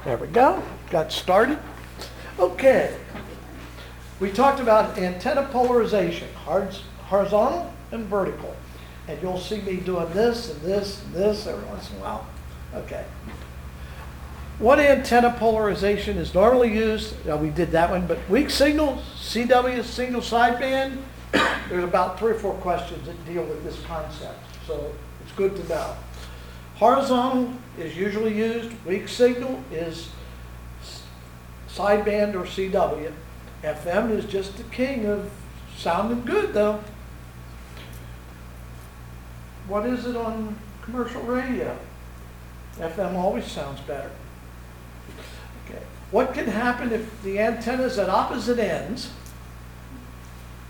There we go. Got started. Okay. We talked about antenna polarization, horizontal and vertical. And you'll see me doing this and this and this every once in a while. Okay. What antenna polarization is normally used? We did that one, but weak signal, CW single sideband, there's about 3 or 4 questions that deal with this concept. So it's good to know. Horizontal is usually used. Weak signal is sideband or CW. FM is just the king of sounding good, though. What is it on commercial radio? FM always sounds better. Okay. What can happen if the antennas at opposite ends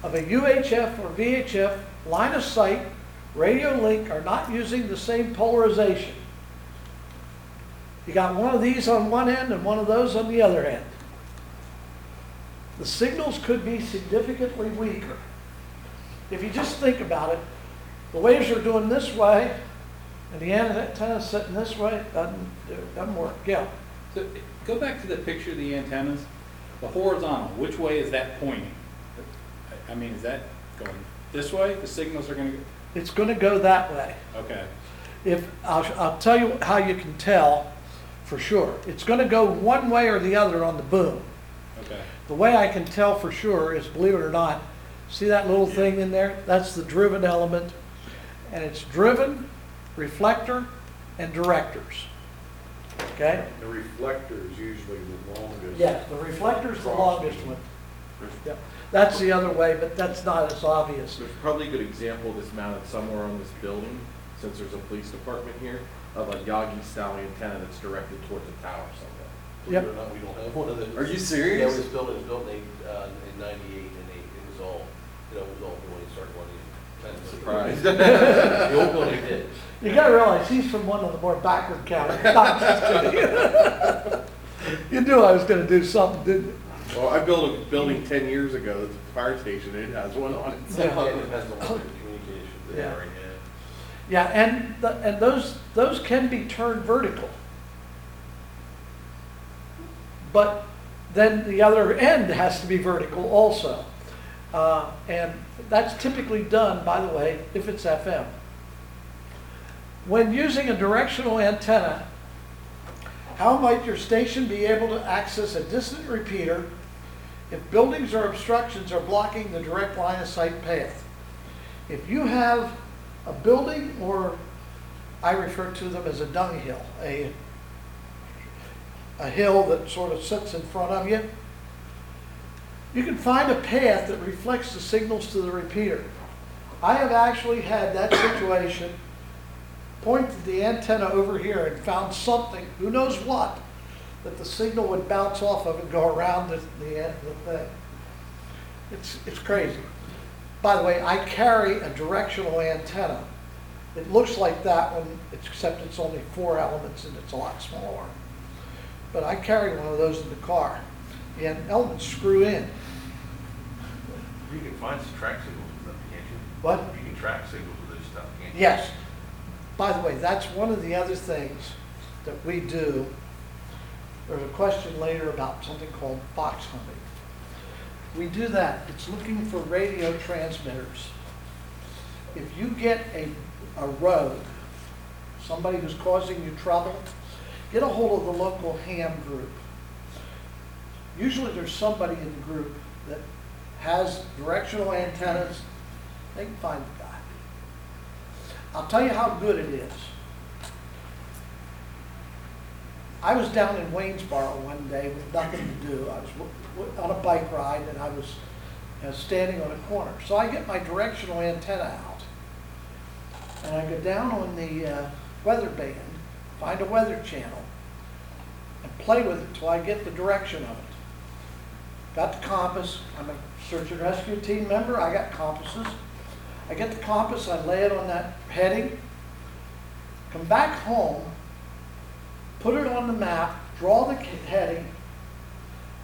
of a UHF or VHF line of sight radio link are not using the same polarization? You got one of these on one end and one of those on the other end. The signals could be significantly weaker. If you just think about it, the waves are doing this way, and the antenna sitting this way, doesn't work. Yeah. So go back to the picture of the antennas. The horizontal, which way is that pointing? I mean, is that going this way? The signals are going to go? It's going to go that way. Okay. I'll tell you how you can tell for sure. It's going to go one way or the other on the boom. Okay. The way I can tell for sure is, believe it or not, see that little thing in there? That's the driven element. And it's driven, reflector, and directors. Okay? The reflector is usually the longest. Yeah, the reflector's the longest one. Yeah. That's the other way, but that's not as obvious. There's probably a good example of this mounted somewhere on this building, since there's a police department here, of a Yagi style antenna that's directed towards a tower somewhere. Believe it or not, we don't have one of those. Are you serious? Yeah, this building was built in 98, and it was all, it was all when it started running. Kind of Surprised. The old building did. You gotta realize he's from one of the more backward counties. Not just kidding. You knew I was gonna do something, didn't you? Well, I built a building 10 years ago, it's a fire station, it has one on it. Yeah. It depends on what the communication Yeah. there, right? Yeah, and those can be turned vertical. But then the other end has to be vertical also. And that's typically done, by the way, if it's FM. When using a directional antenna, how might your station be able to access a distant repeater if buildings or obstructions are blocking the direct line of sight path? If you have a building, or I refer to them as a dung hill, a hill that sort of sits in front of you, you can find a path that reflects the signals to the repeater. I have actually had that situation, pointed the antenna over here and found something, who knows what, that the signal would bounce off of and go around the thing. It's crazy. By the way, I carry a directional antenna. It looks like that one, except it's only 4 elements and it's a lot smaller. But I carry one of those in the car. And elements screw in. You can find some track signals with them, can't you? What? You can track signals with this stuff, can't you? Yes. By the way, that's one of the other things that we do. There's a question later about something called fox hunting. We do that. It's looking for radio transmitters. If you get a rogue, somebody who's causing you trouble, get a hold of the local ham group. Usually there's somebody in the group that has directional antennas. They can find the guy. I'll tell you how good it is. I was down in Waynesboro one day with nothing to do. I was on a bike ride and I was standing on a corner. So I get my directional antenna out and I go down on the weather band, find a weather channel, and play with it till I get the direction of it. Got the compass. I'm a search and rescue team member. I got compasses. I get the compass, I lay it on that heading, come back home, put it on the map, draw the heading,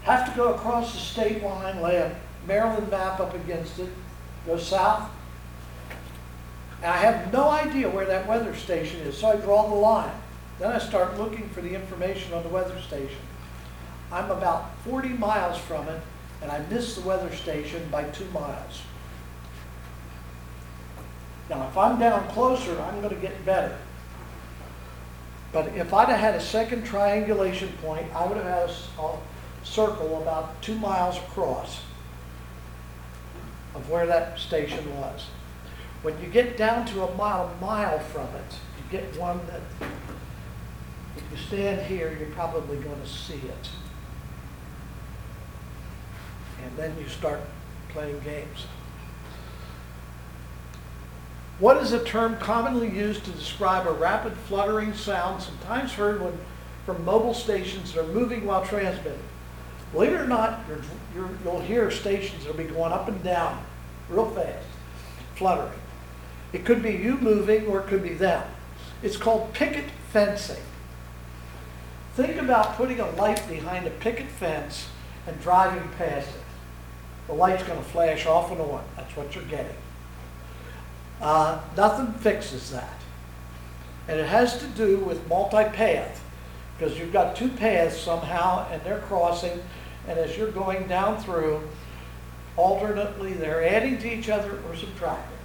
have to go across the state line, lay a Maryland map up against it, go south, and I have no idea where that weather station is, so I draw the line. Then I start looking for the information on the weather station. I'm about 40 miles from it, and I miss the weather station by 2 miles. Now, if I'm down closer, I'm going to get better. But if I'd have had a second triangulation point, I would have had a circle about 2 miles across of where that station was. When you get down to a mile from it, you get one that, if you stand here, you're probably going to see it. And then you start playing games. What is a term commonly used to describe a rapid fluttering sound, sometimes heard from mobile stations that are moving while transmitting? Believe it or not, you'll hear stations that will be going up and down real fast, fluttering. It could be you moving or it could be them. It's called picket fencing. Think about putting a light behind a picket fence and driving past it. The light's going to flash off and on. That's what you're getting. Nothing fixes that. And it has to do with multi-path, because you've got 2 paths somehow and they're crossing, and as you're going down through, alternately they're adding to each other or subtracting.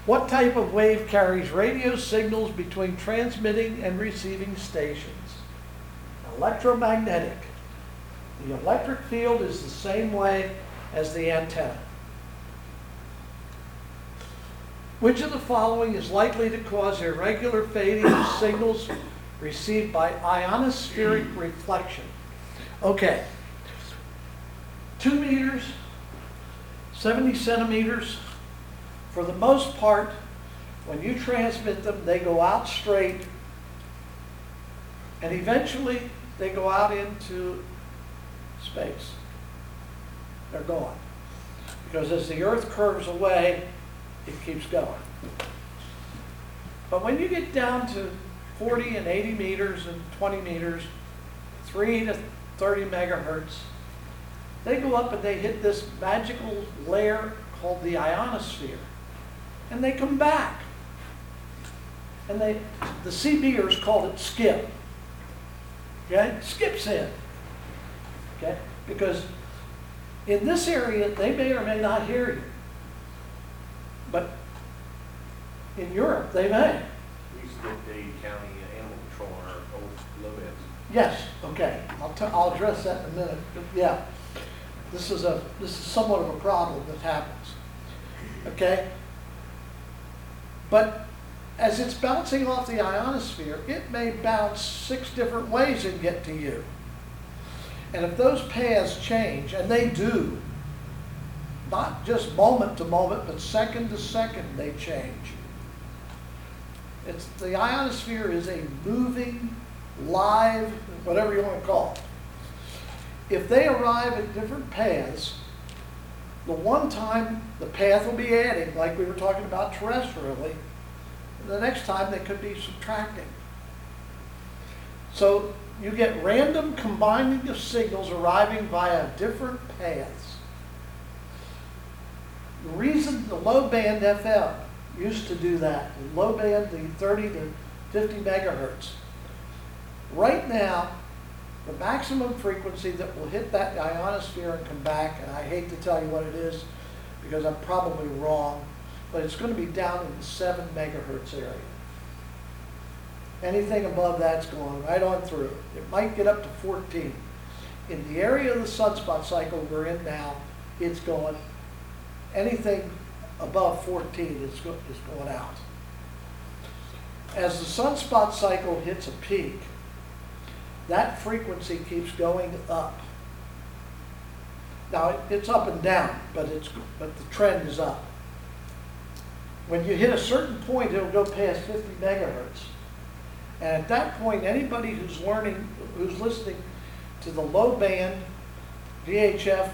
What type of wave carries radio signals between transmitting and receiving stations? Electromagnetic. The electric field is the same way as the antenna. Which of the following is likely to cause irregular fading of signals received by ionospheric reflection? Okay, 2 meters, 70 centimeters. For the most part, when you transmit them, they go out straight, and eventually they go out into space. They're gone. Because as the Earth curves away, it keeps going. But when you get down to 40 and 80 meters and 20 meters, 3 to 30 megahertz, they go up and they hit this magical layer called the ionosphere. And they come back. And the CBers called it skip. Okay? It skips in. Okay? Because in this area, they may or may not hear you. But in Europe, they may. We used to get Dade County Animal Control on our old low bands. Yes, okay. I'll address that in a minute. But yeah, this is somewhat of a problem that happens. Okay? But as it's bouncing off the ionosphere, it may bounce 6 different ways and get to you. And if those paths change, and they do, not just moment to moment, but second to second, they change. The ionosphere is a moving, live, whatever you want to call it. If they arrive at different paths, the one time the path will be adding, like we were talking about terrestrially, the next time they could be subtracting. So you get random combining of signals arriving via different paths. The reason the low band FM used to do that, the low band, the 30 to 50 megahertz, right now, the maximum frequency that will hit that ionosphere and come back, and I hate to tell you what it is because I'm probably wrong, but it's going to be down in the 7 megahertz area. Anything above that's going right on through. It might get up to 14. In the area of the sunspot cycle we're in now, it's going, anything above 14 is going out. As the sunspot cycle hits a peak, that frequency keeps going up. Now, it's up and down, but the trend is up. When you hit a certain point, it'll go past 50 megahertz. And at that point, anybody who's listening to the low band VHF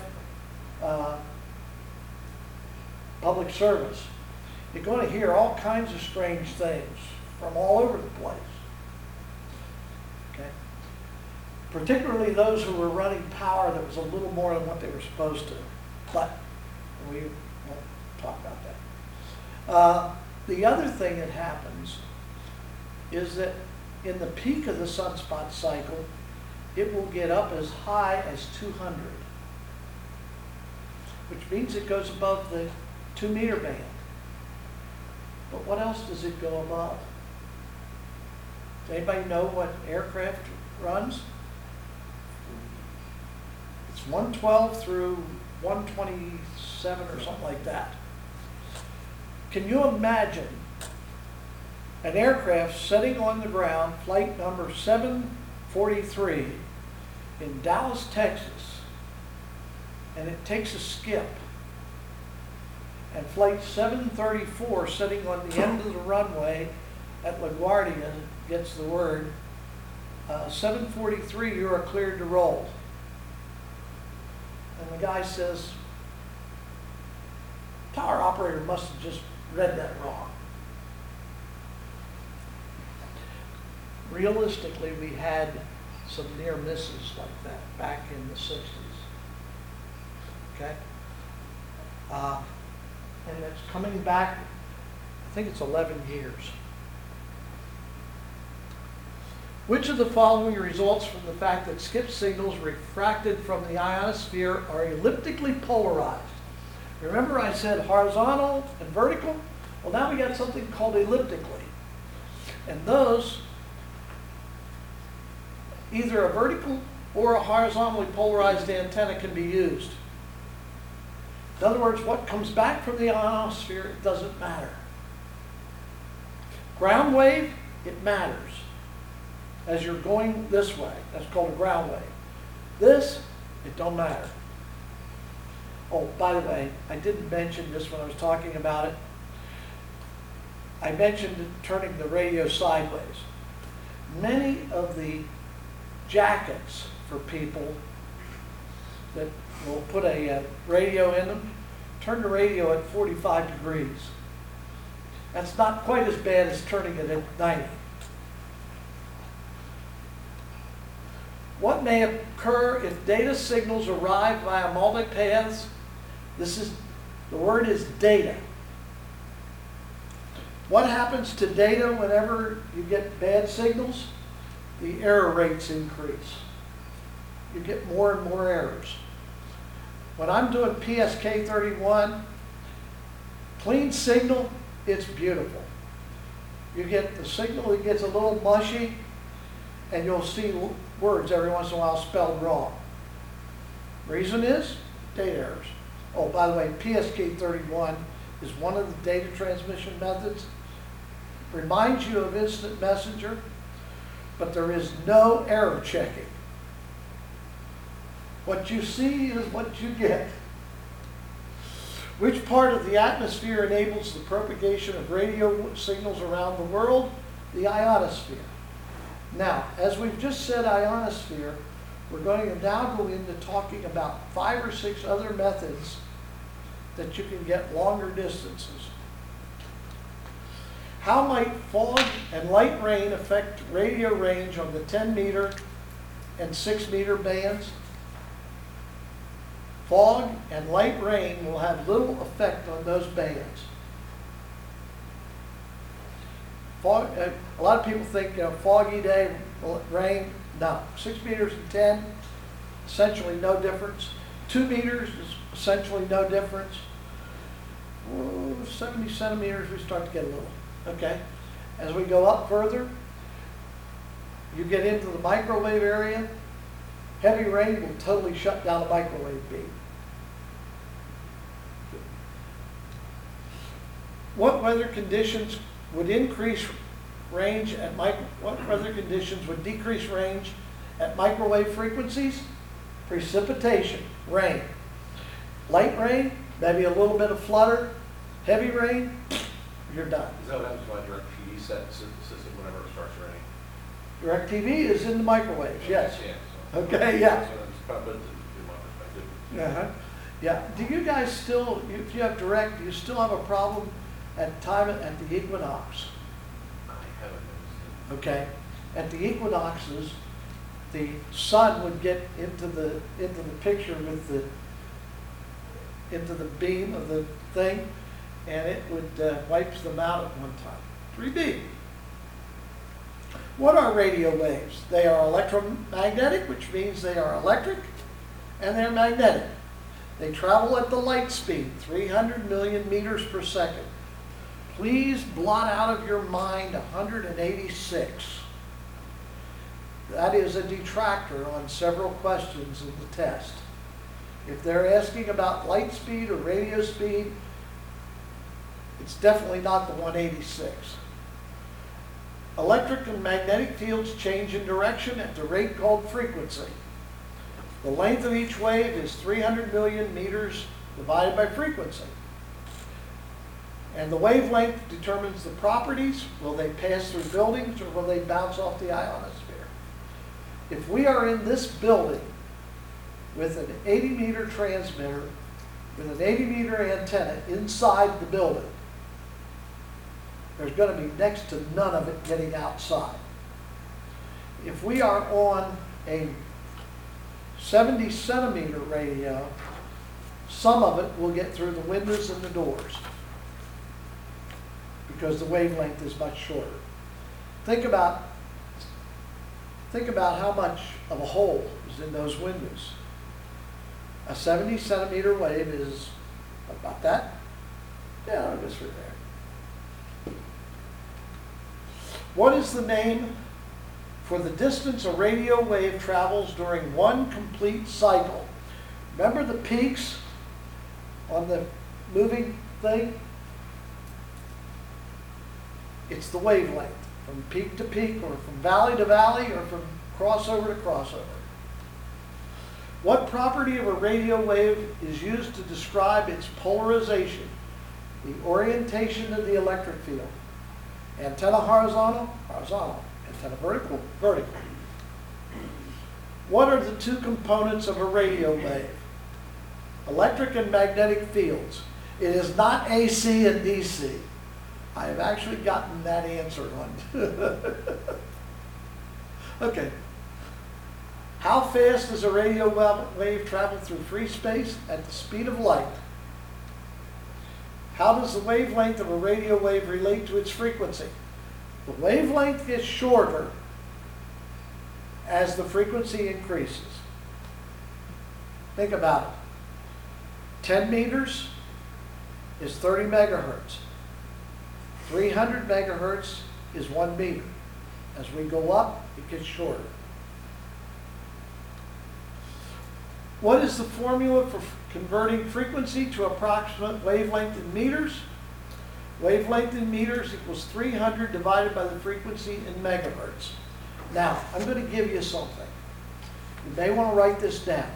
public service, you're going to hear all kinds of strange things from all over the place. Okay? Particularly those who were running power that was a little more than what they were supposed to. But we won't talk about that. The other thing that happens is that in the peak of the sunspot cycle, it will get up as high as 200, which means it goes above the 2-meter band. But what else does it go above? Does anybody know what aircraft runs? It's 112 through 127 or something like that. Can you imagine an aircraft sitting on the ground, flight number 743 in Dallas, Texas, and it takes a skip, and flight 734 sitting on the end of the runway at LaGuardia gets the word, 743, you are cleared to roll. And the guy says, tower operator must have just read that wrong. Realistically, we had some near misses like that back in the 60s. Okay? And it's coming back, I think it's 11 years. Which of the following results from the fact that skip signals refracted from the ionosphere are elliptically polarized? Remember I said horizontal and vertical? Well, now we got something called elliptically. And those, either a vertical or a horizontally polarized antenna can be used. In other words, what comes back from the ionosphere, it doesn't matter. Ground wave, it matters. As you're going this way, that's called a ground wave. This, it don't matter. Oh, by the way, I didn't mention this when I was talking about it. I mentioned turning the radio sideways. Many of the jackets for people that will put a radio in them, turn the radio at 45 degrees. That's not quite as bad as turning it at 90. What may occur if data signals arrive via multipaths? The word is data. What happens to data whenever you get bad signals? The error rates increase. You get more and more errors. When I'm doing PSK 31, clean signal, it's beautiful. You get the signal, it gets a little mushy, and you'll see words every once in a while spelled wrong. Reason is data errors. Oh, by the way, PSK 31 is one of the data transmission methods. Reminds you of instant messenger, but there is no error checking. What you see is what you get. Which part of the atmosphere enables the propagation of radio signals around the world? The ionosphere. Now, as we've just said ionosphere, we're going to now go into talking about 5 or 6 other methods that you can get longer distances. How might fog and light rain affect radio range on the 10-meter and 6-meter bands? Fog and light rain will have little effect on those bands. Fog, a lot of people think, foggy day, rain. No, 6 meters and 10, essentially no difference. 2 meters is essentially no difference. 70 centimeters, we start to get a little. Okay. As we go up further, you get into the microwave area. Heavy rain will totally shut down the microwave beam. What weather conditions would increase range at what weather conditions would decrease range at microwave frequencies? Precipitation, rain. Light rain, maybe a little bit of flutter. Heavy rain, you're done. Is that what happens with my DirecTV system whenever it starts raining? DirecTV is in the microwaves, yes. Yeah, so- Okay, yeah. So that's probably in my perspective. Uh-huh. Yeah. Do you guys still, if you have direct, do you still have a problem at the equinox? I haven't noticed Okay. At the equinoxes, the sun would get into the picture with into the beam of the thing, and it would wipes them out at one time. 3B. What are radio waves? They are electromagnetic, which means they are electric, and they're magnetic. They travel at the light speed, 300 million meters per second. Please blot out of your mind 186. That is a detractor on several questions in the test. If they're asking about light speed or radio speed, it's definitely not the 186. Electric and magnetic fields change in direction at the rate called frequency. The length of each wave is 300 million meters divided by frequency. And the wavelength determines the properties. Will they pass through buildings or will they bounce off the ionosphere? If we are in this building with an 80-meter transmitter, with an 80-meter antenna inside the building, there's going to be next to none of it getting outside. If we are on a 70-centimeter radio, some of it will get through the windows and the doors because the wavelength is much shorter. Think about how much of a hole is in those windows. A 70-centimeter wave is about that. Yeah, it goes through there. What is the name for the distance a radio wave travels during one complete cycle? Remember the peaks on the moving thing? It's the wavelength, from peak to peak, or from valley to valley, or from crossover to crossover. What property of a radio wave is used to describe its polarization, the orientation of the electric field? Antenna horizontal, horizontal. Antenna vertical, vertical. What are the two components of a radio wave? Electric and magnetic fields. It is not AC and DC. I have actually gotten that answer on. Okay. How fast does a radio wave travel through free space? At the speed of light. How does the wavelength of a radio wave relate to its frequency? The wavelength gets shorter as the frequency increases. Think about it. 10 meters is 30 megahertz. 300 megahertz is 1 meter. As we go up, it gets shorter. What is the formula for converting frequency to approximate wavelength in meters? Wavelength in meters equals 300 divided by the frequency in megahertz. Now, I'm going to give you something. You may want to write this down.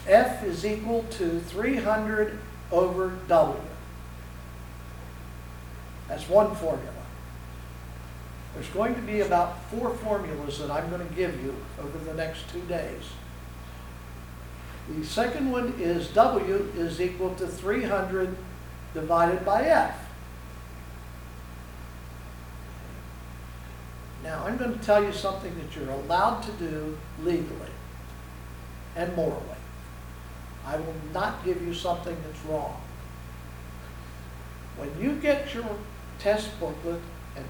F is equal to 300 over W. That's one formula. There's going to be about 4 formulas that I'm going to give you over the next 2 days. The second one is W is equal to 300 divided by F. Now, I'm going to tell you something that you're allowed to do legally and morally. I will not give you something that's wrong. When you get your test booklet and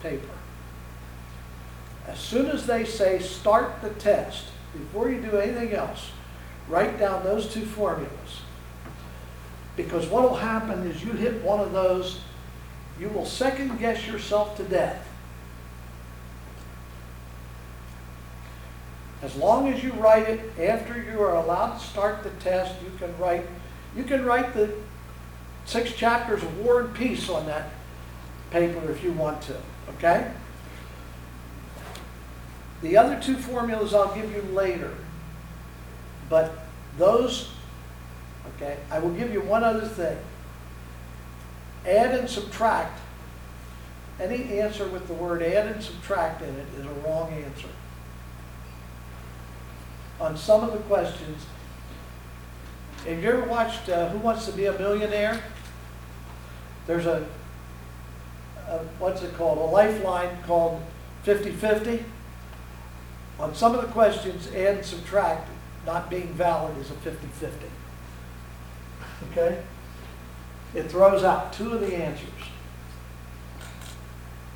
paper, as soon as they say start the test, before you do anything else, write down those 2 formulas. Because what will happen is you hit one of those, you will second guess yourself to death. As long as you write it after you are allowed to start the test, you can write the 6 chapters of War and Peace on that paper if you want to, okay? The other 2 formulas I'll give you later, but those, okay, I will give you one other thing. Add and subtract. Any answer with the word add and subtract in it is a wrong answer. On some of the questions, have you ever watched Who Wants to Be a Millionaire? There's a what's it called? A lifeline called 50-50. On some of the questions, add and subtract not being valid is a 50-50. Okay? It throws out 2 of the answers.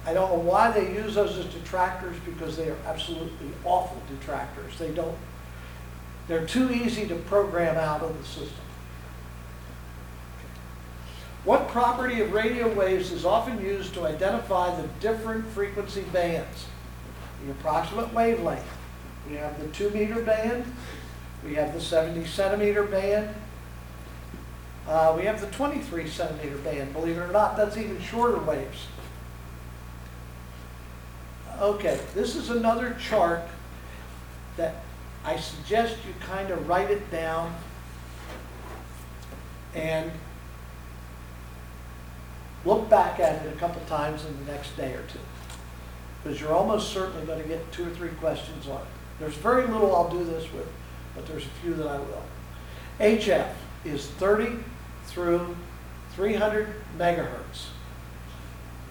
I don't know why they use those as detractors, because they are absolutely awful detractors. They're too easy to program out of the system. What property of radio waves is often used to identify the different frequency bands? The approximate wavelength. We have the 2-meter band, we have the 70-centimeter band, we have the 23-centimeter band. Believe it or not, that's even shorter waves. Okay, this is another chart that I suggest you kind of write it down and look back at it a couple times in the next day or two, because you're almost certainly going to get 2 or 3 questions on it. There's very little I'll do this with, but there's a few that I will. HF is 30 through 300 megahertz.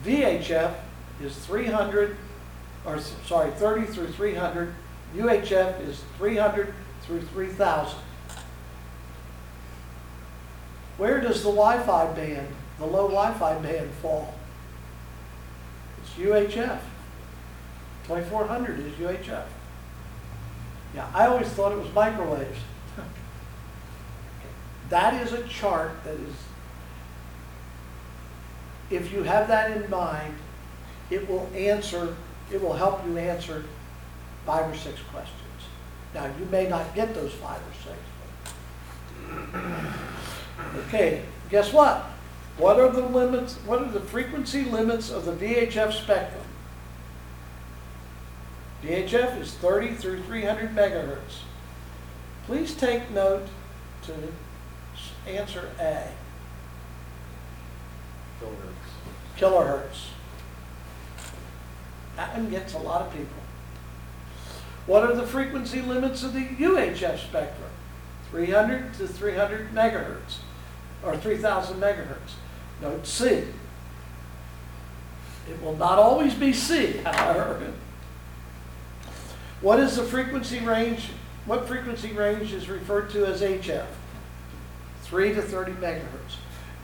VHF is 30 through 300. UHF is 300 through 3000. Where does the Wi-Fi band, the low Wi-Fi band, fall? It's UHF. 2400 is UHF. Yeah, I always thought it was microwaves. That is a chart that is, if you have that in mind, it will help you answer 5 or 6 questions. Now, you may not get those 5 or 6. Okay, guess what? What are the limits, what are the frequency limits of the VHF spectrum? VHF is 30 through 300 megahertz. Please take note to answer A. Kilohertz. That one gets a lot of people. What are the frequency limits of the UHF spectrum? 300 to 300 megahertz, or 3000 megahertz. Note C. It will not always be C, however. What is the frequency range? What frequency range is referred to as HF? 3 to 30 megahertz.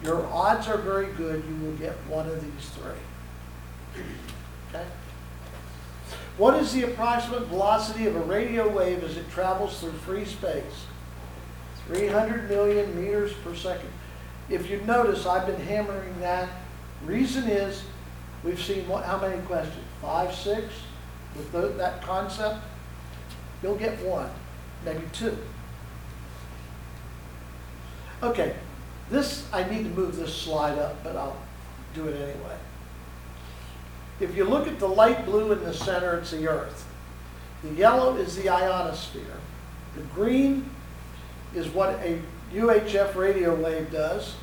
Your odds are very good you will get one of these 3. Okay? What is the approximate velocity of a radio wave as it travels through free space? 300 million meters per second. If you notice, I've been hammering that. Reason is, we've seen how many questions? 5, 6? With that concept, you'll get 1, maybe 2. Okay, I need to move this slide up, but I'll do it anyway. If you look at the light blue in the center, it's the Earth. The yellow is the ionosphere. The green is what a UHF radio wave does,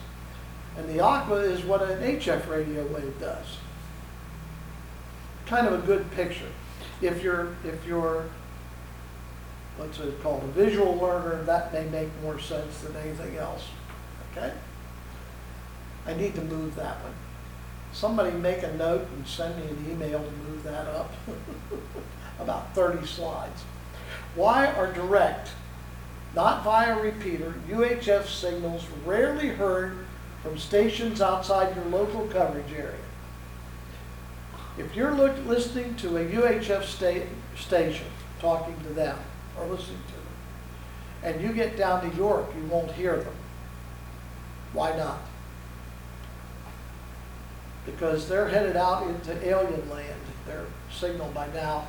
and the aqua is what an HF radio wave does. Kind of a good picture. If you're what's it called, a visual learner, that may make more sense than anything else. Okay? I need to move that one. Somebody make a note and send me an email to move that up. About 30 slides. Why are direct, not via repeater, UHF signals rarely heard from stations outside your local coverage area? If you're listening to a UHF station, talking to them, or listening to them, and you get down to Europe, you won't hear them. Why not? Because they're headed out into alien land. Their signal by now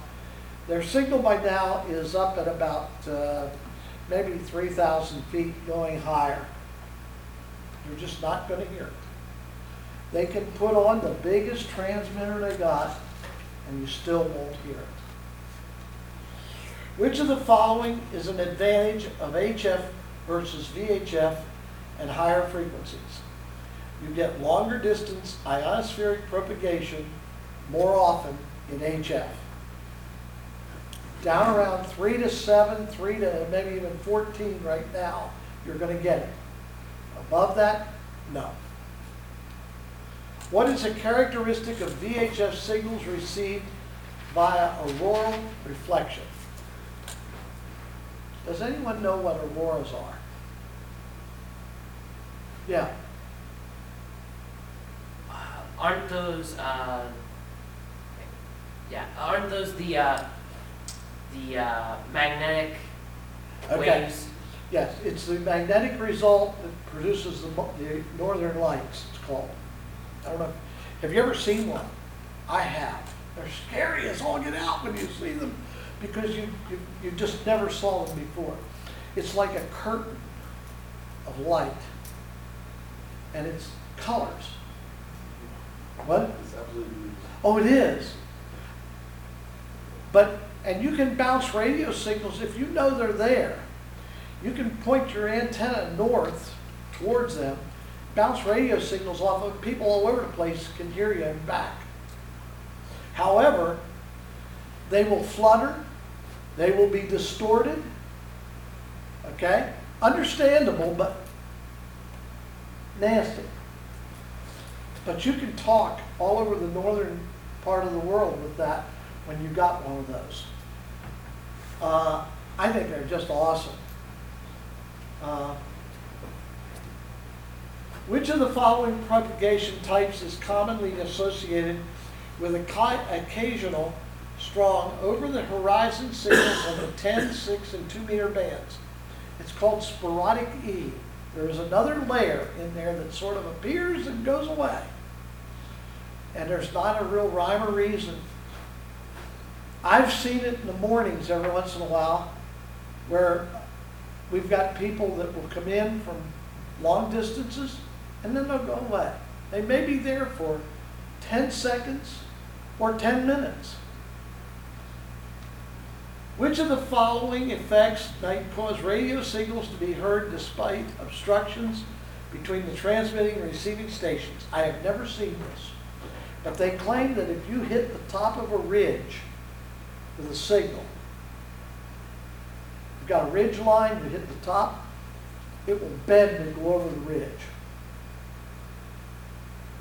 is up at about maybe 3,000 feet, going higher. You're just not going to hear it. They can put on the biggest transmitter they got, and you still won't hear it. Which of the following is an advantage of HF versus VHF and higher frequencies? You get longer distance ionospheric propagation more often in HF. Down around 3 to 7, 3 to maybe even 14 right now, you're going to get it. Above that, no. What is a characteristic of VHF signals received via auroral reflection? Does anyone know what auroras are? Yeah. Aren't those Yeah, aren't those the magnetic Okay. waves? Yes, it's the magnetic result that produces the northern lights, it's called. I don't know, have you ever seen one? I have. They're scary as all get out when you see them because you just never saw them before. It's like a curtain of light and it's colors. What? It's absolutely. Oh, it is. But, and you can bounce radio signals if you know they're there. You can point your antenna north towards them, bounce radio signals off of people all over the place can hear you and back. However, they will flutter, they will be distorted, okay? Understandable, but nasty. But you can talk all over the northern part of the world with that when you got one of those. I think they're just awesome. Which of the following propagation types is commonly associated with occasional strong over-the-horizon signals on the 10, 6, and 2 meter bands? It's called sporadic E. There is another layer in there that sort of appears and goes away. And there's not a real rhyme or reason. I've seen it in the mornings every once in a while where we've got people that will come in from long distances and then they'll go away. They may be there for 10 seconds or 10 minutes. Which of the following effects might cause radio signals to be heard despite obstructions between the transmitting and receiving stations? I have never seen this, but they claim that if you hit the top of a ridge with a signal, you've got a ridge line, you hit the top, it will bend and go over the ridge.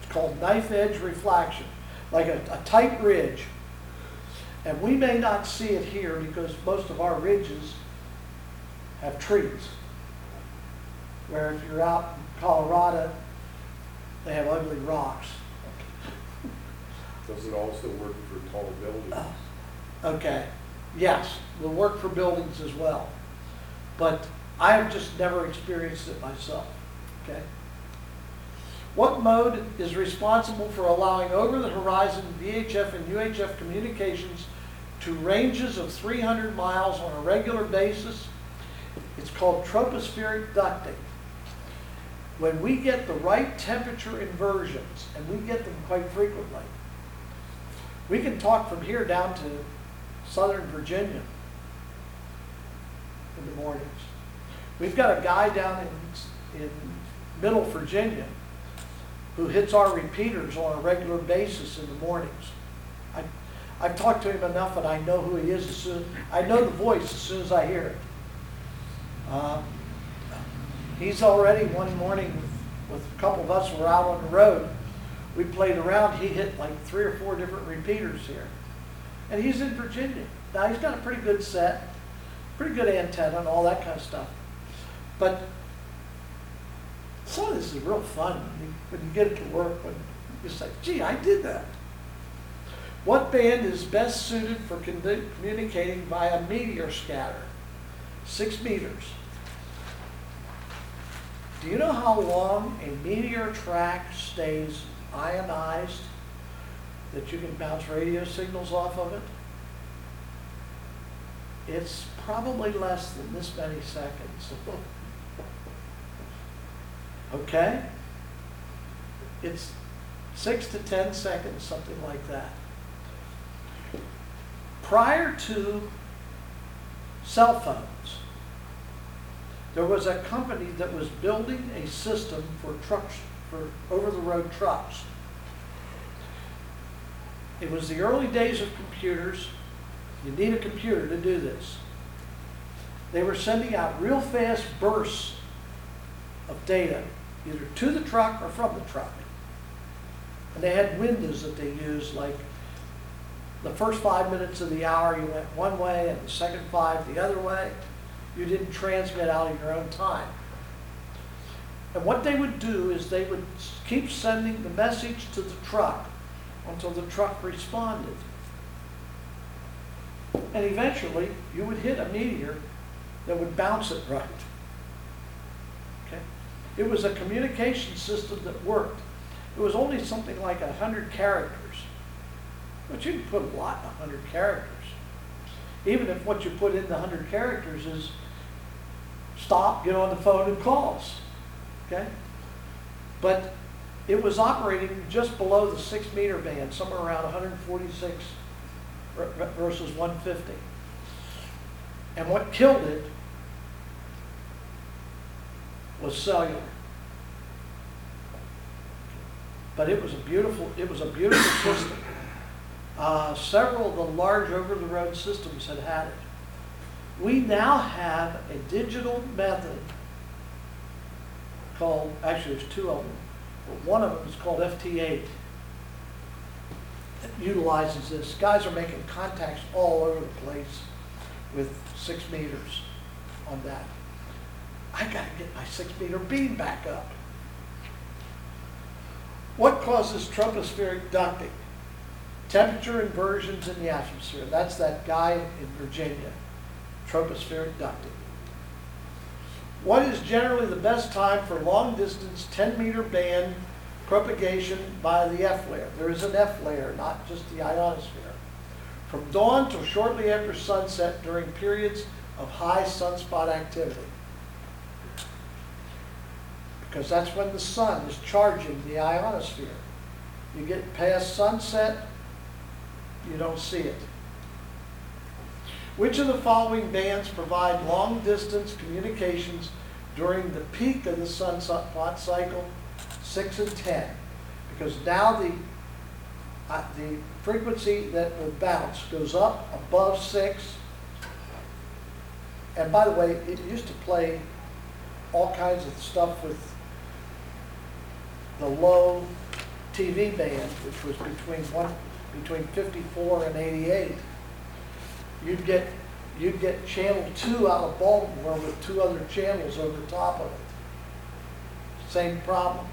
It's called knife edge reflection, like a tight ridge. And we may not see it here because most of our ridges have trees. Where if you're out in Colorado, they have ugly rocks. Does it also work for tall buildings? Okay, yes, will work for buildings as well. But I have just never experienced it myself, okay? What mode is responsible for allowing over-the-horizon VHF and UHF communications to ranges of 300 miles on a regular basis? It's called tropospheric ducting. When we get the right temperature inversions, and we get them quite frequently, we can talk from here down to Southern Virginia in the mornings. We've got a guy down in Middle Virginia who hits our repeaters on a regular basis in the mornings. I've talked to him enough and I know who he is I know the voice as soon as I hear it. He's already one morning with a couple of us were out on the road. We played around, he hit like 3 or 4 different repeaters here. And he's in Virginia. Now he's got a pretty good set, pretty good antenna and all that kind of stuff. But some of this is real fun when you get it to work, when you say, gee, I did that. What band is best suited for communicating via meteor scatter? 6 meters. Do you know how long a meteor track stays ionized that you can bounce radio signals off of it? It's probably less than this many seconds. Okay? It's 6 to 10 seconds, something like that. Prior to cell phones, there was a company that was building a system for trucks, for over-the-road trucks. It was the early days of computers. You need a computer to do this. They were sending out real fast bursts of data, either to the truck or from the truck. And they had windows that they used, like the first 5 minutes of the hour you went one way and the second 5 the other way. You didn't transmit out of your own time. And what they would do is they would keep sending the message to the truck until the truck responded. And eventually, you would hit a meteor that would bounce it right. Okay? It was a communication system that worked. It was only something like 100 characters. But you can put a lot in 100 characters. Even if what you put in the 100 characters is stop, get on the phone and calls. Okay? But it was operating just below the 6 meter band, somewhere around 146 versus 150. And what killed it was cellular. But it was a beautiful system. Several of the large over-the-road systems had it. We now have a digital method called, actually there's two of them, but one of them is called FT8. It utilizes this. Guys are making contacts all over the place with 6 meters on that. I gotta get my 6 meter beam back up. What causes tropospheric ducting? Temperature inversions in the atmosphere. That's that guy in Virginia, tropospheric ducting. What is generally the best time for long distance 10 meter band propagation by the F layer? There is an F layer, not just the ionosphere. From dawn till shortly after sunset during periods of high sunspot activity. Because that's when the sun is charging the ionosphere. You get past sunset, you don't see it. Which of the following bands provide long distance communications during the peak of the sunspot cycle? 6 and 10. Because now the frequency that will bounce goes up above 6. And by the way, it used to play all kinds of stuff with the low TV band, which was between 54 and 88. You'd get channel 2 out of Baltimore with 2 other channels over top of it. Same problem.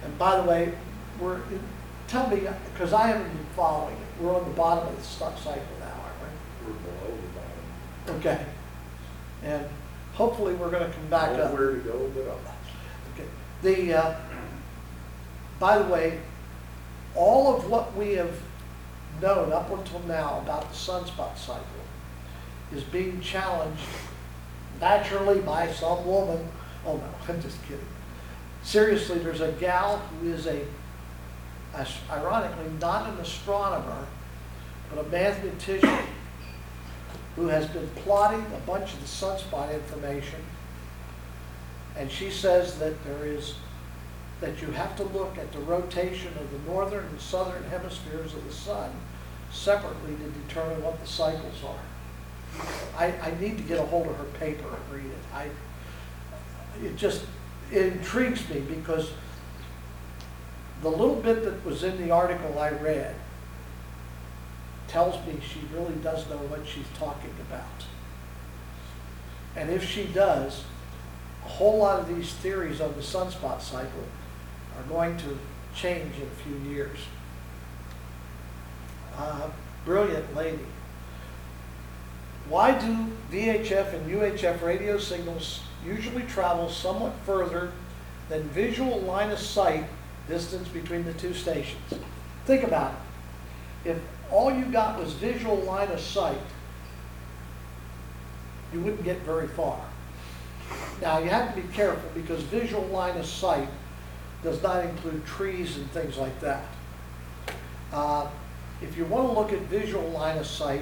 And by the way, tell me, because I haven't been following it, we're on the bottom of the stock cycle now, aren't We're below the bottom. we? Okay. And hopefully we're going to come back up. Nowhere to go but up. Okay. By the way, all of what we have known up until now about the sunspot cycle is being challenged naturally by some woman. Oh no, I'm just kidding. Seriously, there's a gal who is ironically not an astronomer, but a mathematician who has been plotting a bunch of the sunspot information. And she says that that you have to look at the rotation of the northern and southern hemispheres of the sun separately to determine what the cycles are. I need to get a hold of her paper and read it. It intrigues me because the little bit that was in the article I read tells me she really does know what she's talking about. And if she does, a whole lot of these theories of the sunspot cycle are going to change in a few years. Brilliant lady. Why do VHF and UHF radio signals usually travel somewhat further than visual line of sight distance between the two stations? Think about it. If all you got was visual line of sight, you wouldn't get very far. Now you have to be careful because visual line of sight does not include trees and things like that. If you want to look at visual line of sight,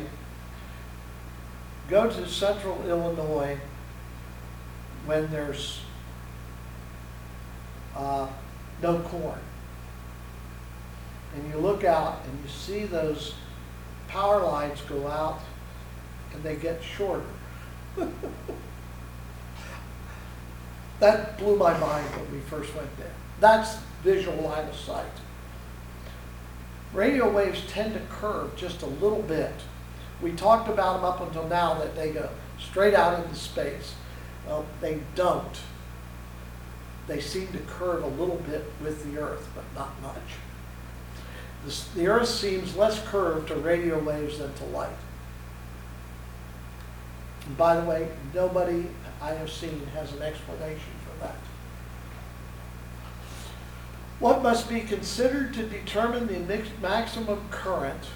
go to central Illinois when there's no corn. And you look out and you see those power lines go out and they get shorter. That blew my mind when we first went there. That's visual line of sight. Radio waves tend to curve just a little bit. We talked about them up until now that they go straight out into space. Well, they don't. They seem to curve a little bit with the Earth, but not much. The earth seems less curved to radio waves than to light. And by the way, nobody I have seen has an explanation for that. What must be considered to determine the maximum current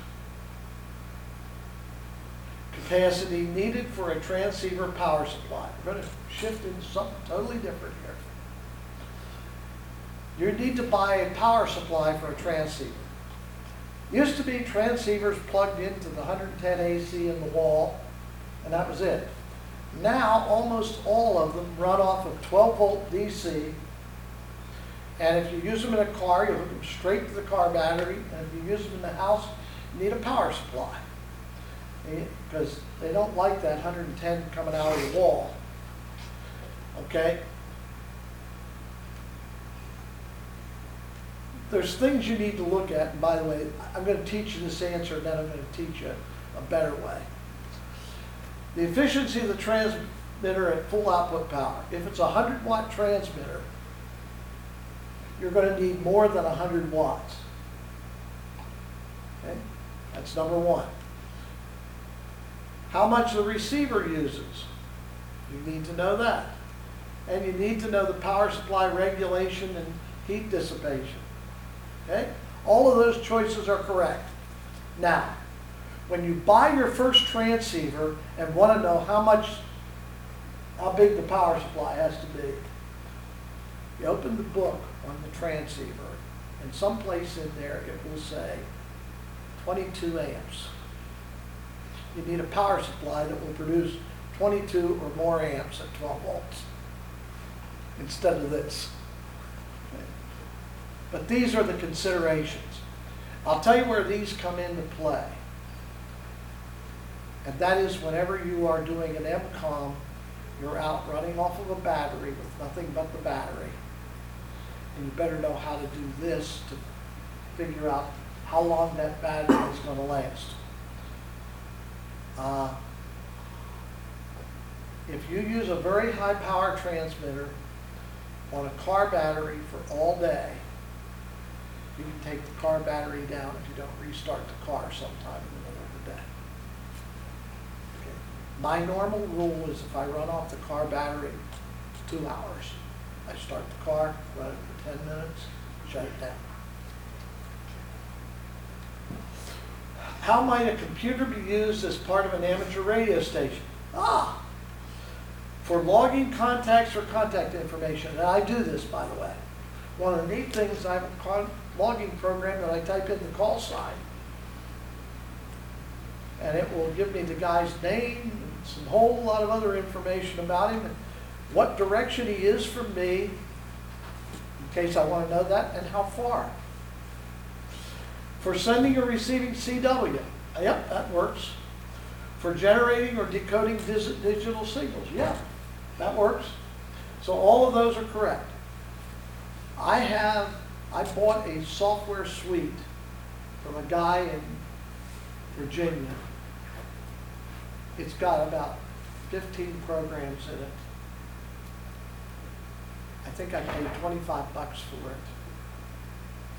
capacity needed for a transceiver power supply? We're going to shift into something totally different here. You need to buy a power supply for a transceiver. Used to be transceivers plugged into the 110 AC in the wall, and that was it. Now, almost all of them run off of 12 volt DC, and if you use them in a car, you hook them straight to the car battery, and if you use them in the house, you need a power supply, because they don't like that 110 coming out of the wall. Okay? There's things you need to look at, and by the way, I'm going to teach you this answer, and then I'm going to teach you a better way. The efficiency of the transmitter at full output power. If it's a 100-watt transmitter, you're going to need more than 100 watts. Okay? That's number one. How much the receiver uses. You need to know that. And you need to know the power supply regulation and heat dissipation. Okay? All of those choices are correct. Now, when you buy your first transceiver and want to know how big the power supply has to be, you open the book on the transceiver, and someplace in there it will say 22 amps. You need a power supply that will produce 22 or more amps at 12 volts instead of this. Okay. But these are the considerations. I'll tell you where these come into play. And that is whenever you are doing an MCOM, you're out running off of a battery with nothing but the battery. And you better know how to do this to figure out how long that battery is going to last. If you use a very high power transmitter on a car battery for all day, you can take the car battery down if you don't restart the car sometime in the middle of the day. Okay. My normal rule is if I run off the car battery, it's 2 hours. I start the car, run it for 10 minutes, shut it down. How might a computer be used as part of an amateur radio station? For logging contacts or contact information. And I do this, by the way. One of the neat things, I have a logging program that I type in the call sign. And it will give me the guy's name and some whole lot of other information about him and what direction he is from me, in case I want to know that, and how far. For sending or receiving CW, yep, that works. For generating or decoding digital signals, yeah, that works. So all of those are correct. I bought a software suite from a guy in Virginia. It's got about 15 programs in it. I think I paid $25 for it.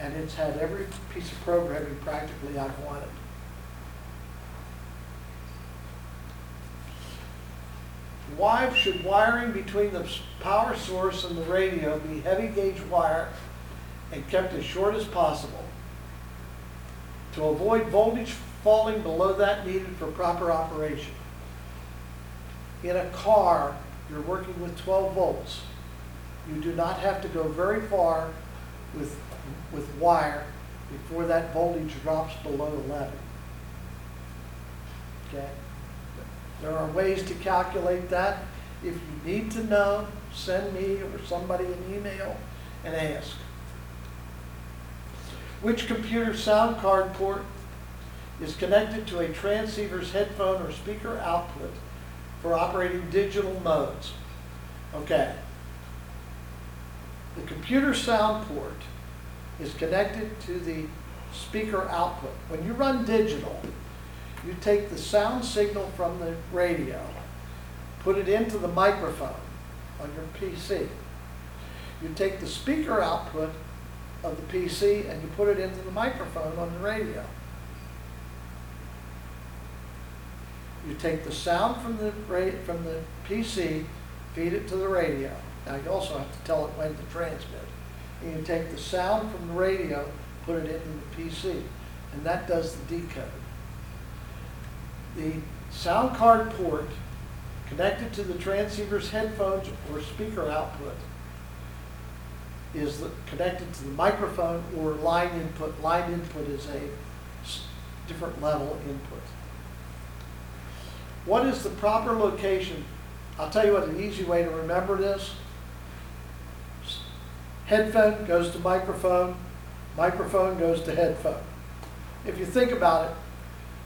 And it's had every piece of programming practically I've wanted. Why should wiring between the power source and the radio be heavy gauge wire and kept as short as possible to avoid voltage falling below that needed for proper operation? In a car, you're working with 12 volts. You do not have to go very far with wire before that voltage drops below 11. Okay? There are ways to calculate that. If you need to know, send me or somebody an email and ask. Which computer sound card port is connected to a transceiver's headphone or speaker output for operating digital modes? Okay. The computer sound port is connected to the speaker output. When you run digital, you take the sound signal from the radio, put it into the microphone on your PC. You take the speaker output of the PC and you put it into the microphone on the radio. You take the sound from the PC, feed it to the radio. Now you also have to tell it when to transmit. And you take the sound from the radio, put it into the PC, and that does the decode. The sound card port connected to the transceiver's headphones or speaker output is connected to the microphone or line input. Line input is a different level input. What is the proper location? I'll tell you what, an easy way to remember this. Headphone goes to microphone, microphone goes to headphone. If you think about it,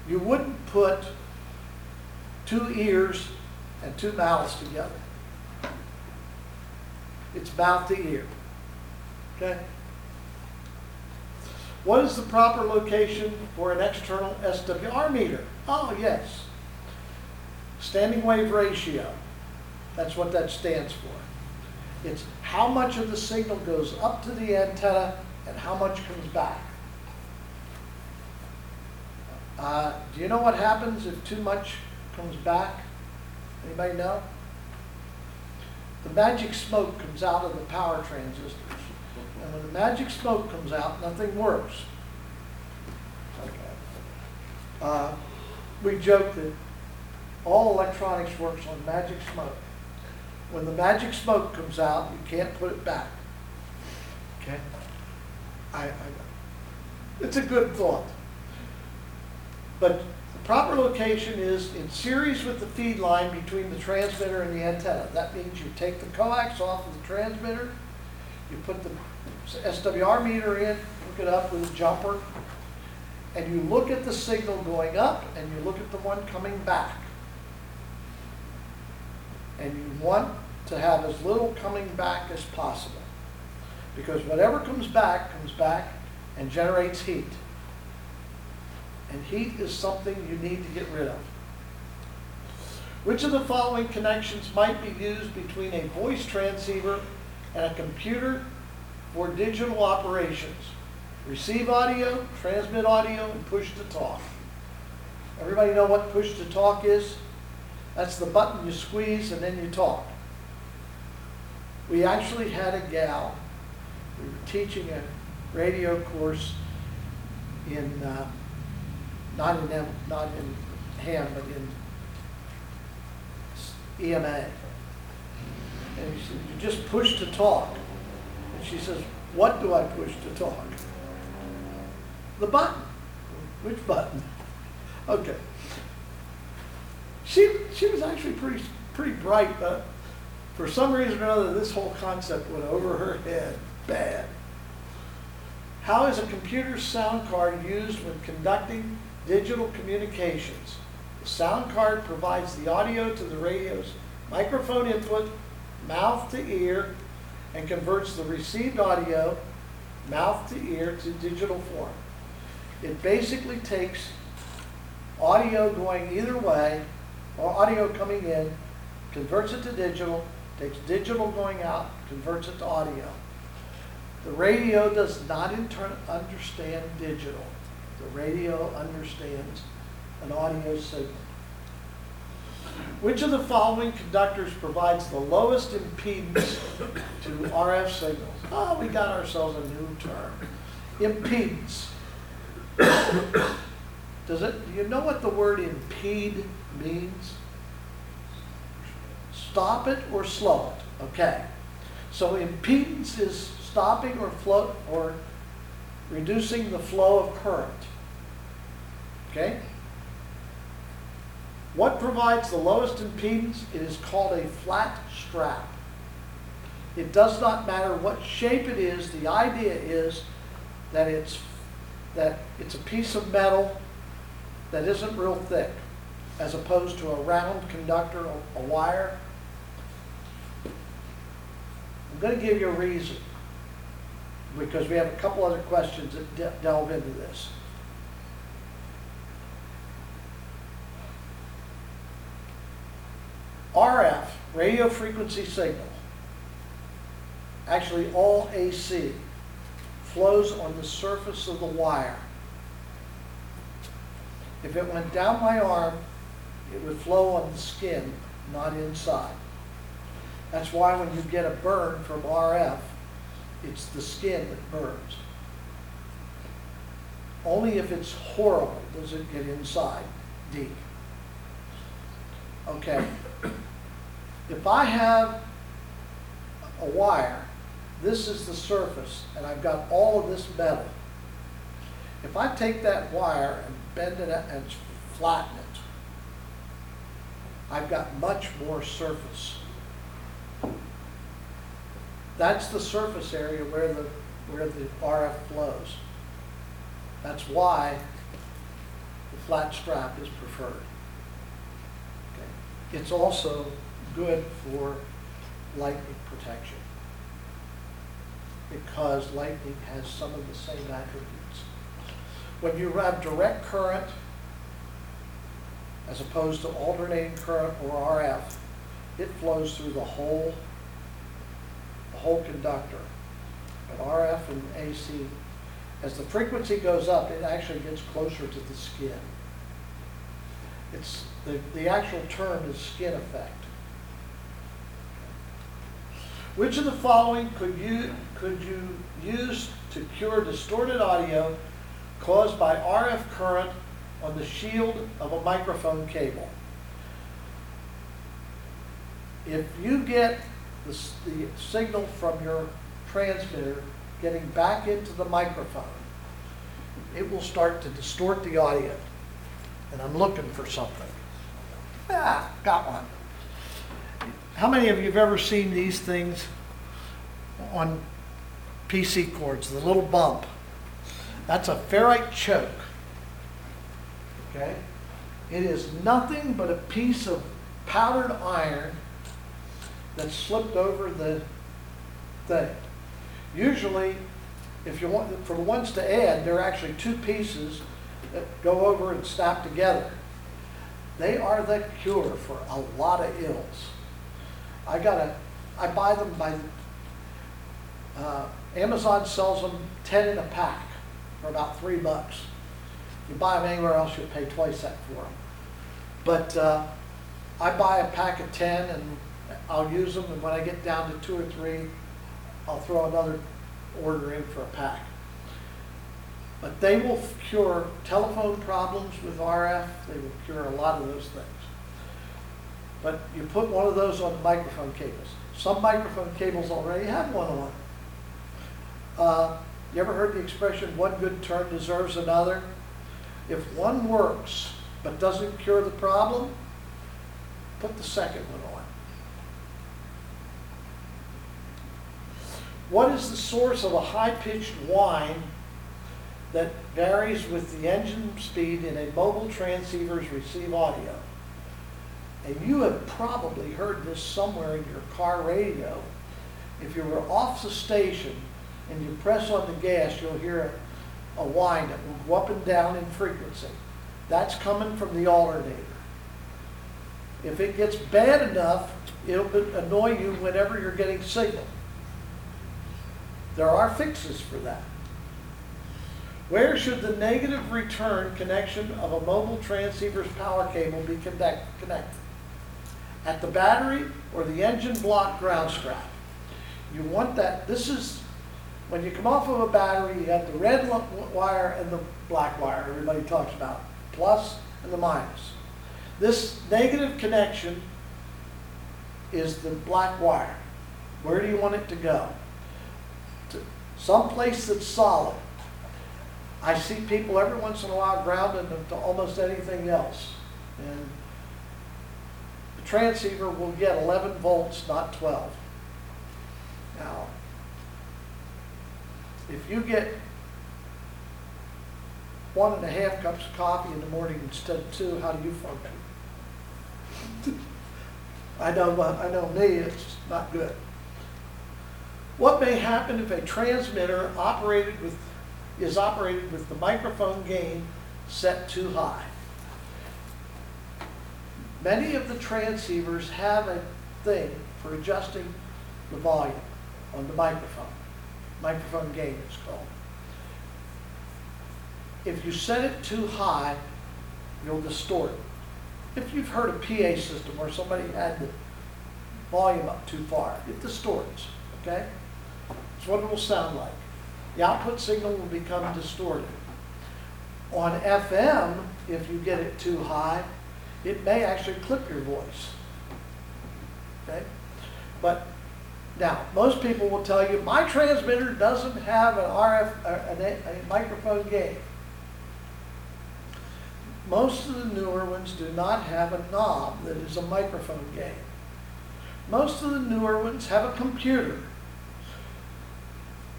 you wouldn't put two ears and two mouths together. It's mouth to ear. Okay? What is the proper location for an external SWR meter? Oh, yes. Standing wave ratio. That's what that stands for. It's how much of the signal goes up to the antenna and how much comes back. Do you know what happens if too much comes back? Anybody know? The magic smoke comes out of the power transistors. And when the magic smoke comes out, nothing works. Okay. We joke that all electronics works on magic smoke. When the magic smoke comes out, you can't put it back. Okay? It's a good thought. But the proper location is in series with the feed line between the transmitter and the antenna. That means you take the coax off of the transmitter, you put the SWR meter in, hook it up with a jumper, and you look at the signal going up and you look at the one coming back. And you want to have as little coming back as possible. Because whatever comes back and generates heat. And heat is something you need to get rid of. Which of the following connections might be used between a voice transceiver and a computer for digital operations? Receive audio, transmit audio, and push to talk. Everybody know what push to talk is? That's the button you squeeze and then you talk. We actually had a gal, we were teaching a radio course in, not in ham, but in EMA. And he said, you just push to talk. And she says, what do I push to talk? The button. Which button? Okay. She was actually pretty bright, but for some reason or other, this whole concept went over her head bad. How is a computer's sound card used when conducting digital communications? The sound card provides the audio to the radio's microphone input, mouth to ear, and converts the received audio, mouth to ear, to digital form. It basically takes audio going either way, or audio coming in, converts it to digital, takes digital going out, converts it to audio. The radio does not understand digital. The radio understands an audio signal. Which of the following conductors provides the lowest impedance to RF signals? Oh, we got ourselves a new term. Impedance. Do you know what the word impede means? Stop it or slow it. Okay. So impedance is stopping or reducing the flow of current. Okay? What provides the lowest impedance? It is called a flat strap. It does not matter what shape it is. The idea is that it's a piece of metal that isn't real thick, as opposed to a round conductor, a wire. I'm going to give you a reason, because we have a couple other questions that delve into this. RF, radio frequency signal, actually all AC, flows on the surface of the wire. If it went down my arm, it would flow on the skin, not inside. That's why when you get a burn from RF, it's the skin that burns. Only if it's horrible does it get inside deep. Okay. If I have a wire, this is the surface, and I've got all of this metal. If I take that wire and bend it and flatten it, I've got much more surface. That's the surface area where the RF flows. That's why the flat strap is preferred. Okay. It's also good for lightning protection because lightning has some of the same attributes. When you have direct current as opposed to alternating current or RF, it flows through the whole conductor. But RF and AC, as the frequency goes up, it actually gets closer to the skin. It's the actual term is skin effect. Which of the following could you use to cure distorted audio caused by RF current on the shield of a microphone cable? If you get the signal from your transmitter getting back into the microphone, it will start to distort the audio. And I'm looking for something. Ah, got one. How many of you have ever seen these things on PC cords, the little bump? That's a ferrite choke. Okay? It is nothing but a piece of powdered iron that's slipped over the thing. Usually, if you want, for the ones to add, there are actually two pieces that go over and snap together. They are the cure for a lot of ills. I buy them by, Amazon sells them 10 in a pack for about $3. If you buy them anywhere else, you'll pay twice that for them. But I buy a pack of 10 and I'll use them, and when I get down to 2 or 3, I'll throw another order in for a pack. But they will cure telephone problems with RF. They will cure a lot of those things. But you put one of those on the microphone cables. Some microphone cables already have one on. You ever heard the expression, one good turn deserves another? If one works but doesn't cure the problem, put the second one on. What is the source of a high-pitched whine that varies with the engine speed in a mobile transceiver's receive audio? And you have probably heard this somewhere in your car radio. If you were off the station and you press on the gas, you'll hear a whine that will go up and down in frequency. That's coming from the alternator. If it gets bad enough, it'll annoy you whenever you're getting signal. There are fixes for that. Where should the negative return connection of a mobile transceiver's power cable be connected? At the battery or the engine block ground strap? You want that. This is, when you come off of a battery, you have the red wire and the black wire everybody talks about, plus and the minus. This negative connection is the black wire. Where do you want it to go? To someplace that's solid. I see people every once in a while grounding them to almost anything else. And the transceiver will get 11 volts, not 12. Now, if you get 1.5 cups of coffee in the morning instead of 2, how do you function? I know me, it's not good. What may happen if a transmitter is operated with the microphone gain set too high? Many of the transceivers have a thing for adjusting the volume on the microphone. Microphone gain, it's called. If you set it too high, you'll distort it. If you've heard a PA system where somebody had the volume up too far, it distorts, okay? That's what it will sound like. The output signal will become distorted. On FM, if you get it too high, it may actually clip your voice, okay? But now, most people will tell you, my transmitter doesn't have an a microphone gain. Most of the newer ones do not have a knob that is a microphone gain. Most of the newer ones have a computer.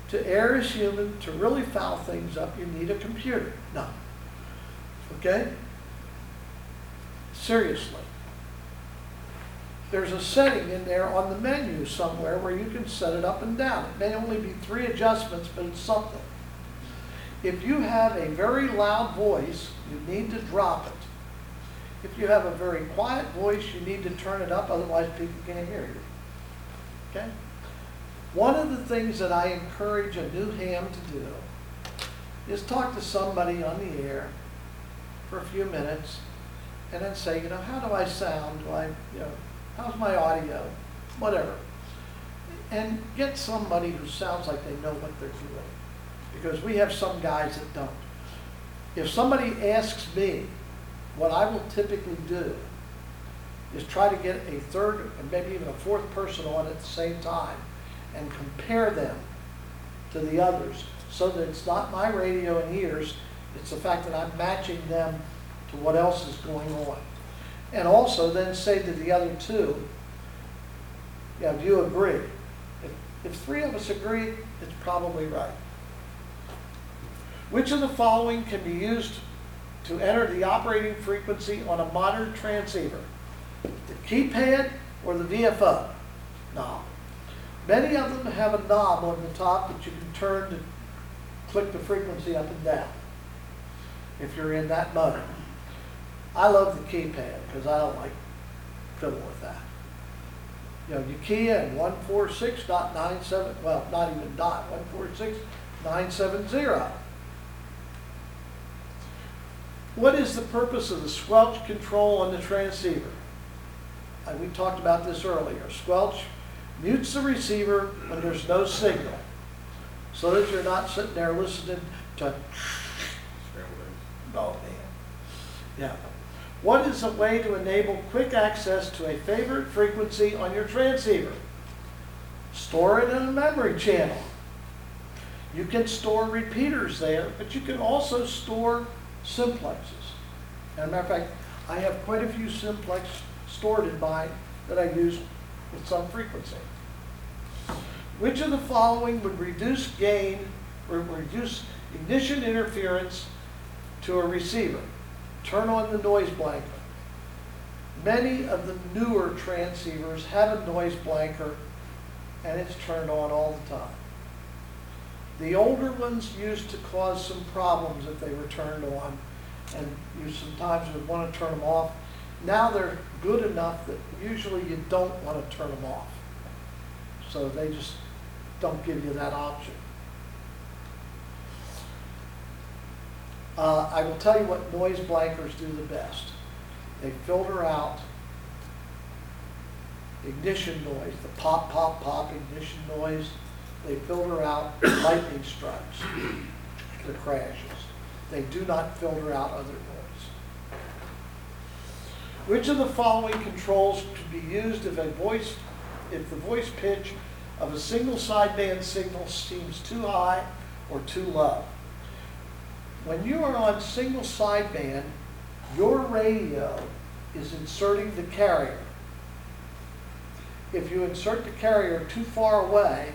To err is human, to really foul things up, you need a computer. No. Okay? Seriously. There's a setting in there on the menu somewhere where you can set it up and down. It may only be 3 adjustments, but it's something. If you have a very loud voice, you need to drop it. If you have a very quiet voice, you need to turn it up, otherwise people can't hear you. Okay? One of the things that I encourage a new ham to do is talk to somebody on the air for a few minutes and then say, how do I sound? How's my audio? Whatever. And get somebody who sounds like they know what they're doing. Because we have some guys that don't. If somebody asks me, what I will typically do is try to get a third and maybe even a fourth person on at the same time and compare them to the others so that it's not my radio and ears, it's the fact that I'm matching them to what else is going on. And also then say to the other two, do you agree? If 3 of us agree, it's probably right. Which of the following can be used to enter the operating frequency on a modern transceiver? The keypad or the VFO? No. Many of them have a knob on the top that you can turn to click the frequency up and down if you're in that mode. I love the keypad because I don't like fiddling with that. You key in 146.97, well, not even dot, 146.970. What is the purpose of the squelch control on the transceiver? We talked about this earlier. Squelch mutes the receiver when there's no signal, so that you're not sitting there listening to, oh man. Yeah. What is a way to enable quick access to a favorite frequency on your transceiver? Store it in a memory channel. You can store repeaters there, but you can also store simplexes. As a matter of fact, I have quite a few simplex stored in mine that I use with some frequency. Which of the following would reduce gain or reduce ignition interference to a receiver? Turn on the noise blanker. Many of the newer transceivers have a noise blanker and it's turned on all the time. The older ones used to cause some problems if they were turned on, and you sometimes would want to turn them off. Now they're good enough that usually you don't want to turn them off. So they just don't give you that option. I will tell you what noise blankers do the best. They filter out ignition noise, the pop, pop, pop ignition noise. They filter out lightning strikes, the crashes. They do not filter out other noise. Which of the following controls could be used if the voice pitch of a single sideband signal seems too high or too low? When you are on single sideband, your radio is inserting the carrier. If you insert the carrier too far away,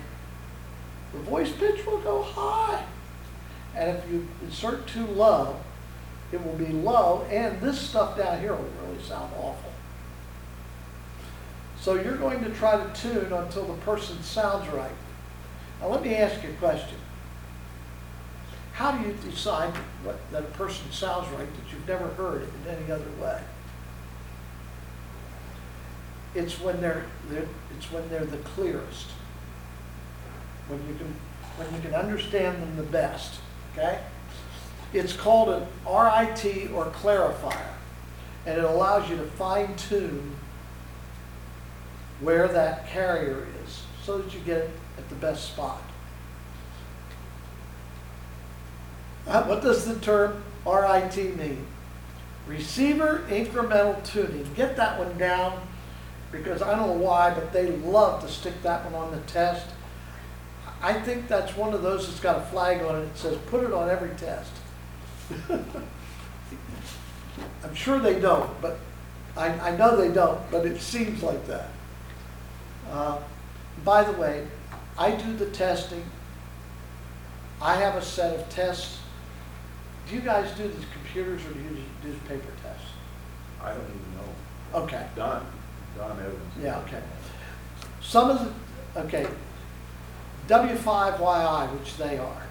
the voice pitch will go high. And if you insert too low, it will be low, and this stuff down here will really sound awful. So you're going to try to tune until the person sounds right. Now let me ask you a question. How do you decide that a person sounds right that you've never heard it in any other way? It's when they're the clearest. When you can understand them the best, okay? It's called an RIT or clarifier, and it allows you to fine tune where that carrier is so that you get it at the best spot. What does the term RIT mean? Receiver incremental tuning. Get that one down, because I don't know why, but they love to stick that one on the test. I think that's one of those that's got a flag on it that says, put it on every test. I'm sure they don't, but I know they don't, but it seems like that. By the way, I do the testing. I have a set of tests. Do you guys do the computers or do you do paper tests? I don't even know. Okay. Don Evans. Yeah, okay. Some of the, okay, W5YI, which they are,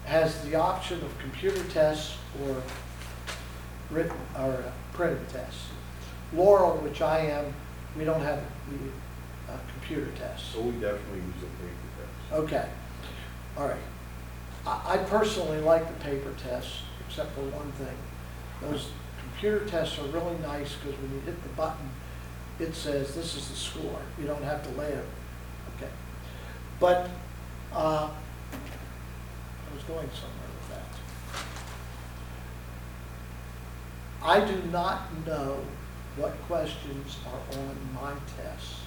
has the option of computer tests or written or printed tests. Laurel, which I am, we don't have computer tests. So we definitely use a paper test. Okay, all right. I personally like the paper tests, except for one thing. Those computer tests are really nice because when you hit the button, it says this is the score. You don't have to lay it. Okay. But I was going somewhere with that. I do not know what questions are on my tests.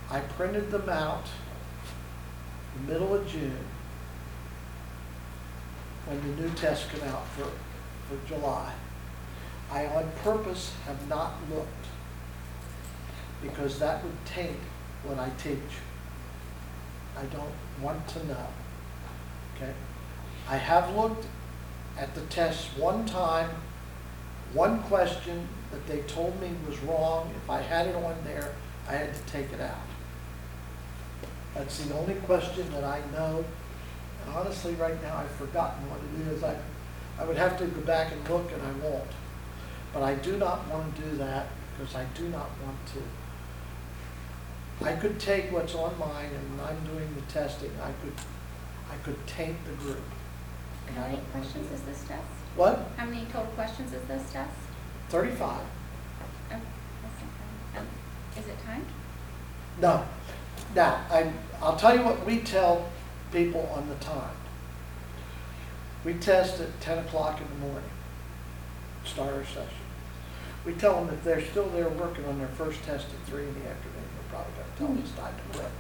I printed them out the middle of June when the new tests come out for July. I on purpose have not looked because that would taint what I teach. I don't want to know, okay? I have looked at the tests one time, one question that they told me was wrong. If I had it on there, I had to take it out. That's the only question that I know. And honestly, right now, I've forgotten what it is. I would have to go back and look, and I won't. But I do not want to do that because I do not want to. I could take what's on mine, and when I'm doing the testing, I could taint the group. And How I many don't want to questions do is it. this test? What? How many total questions is this test? 35. Oh, that's not bad. Is it timed? No. Now, I'll tell you what we tell people on the time. We test at 10 o'clock in the morning, start our session. We tell them if they're still there working on their first test at 3 in the afternoon, we're probably going to tell them it's time to quit.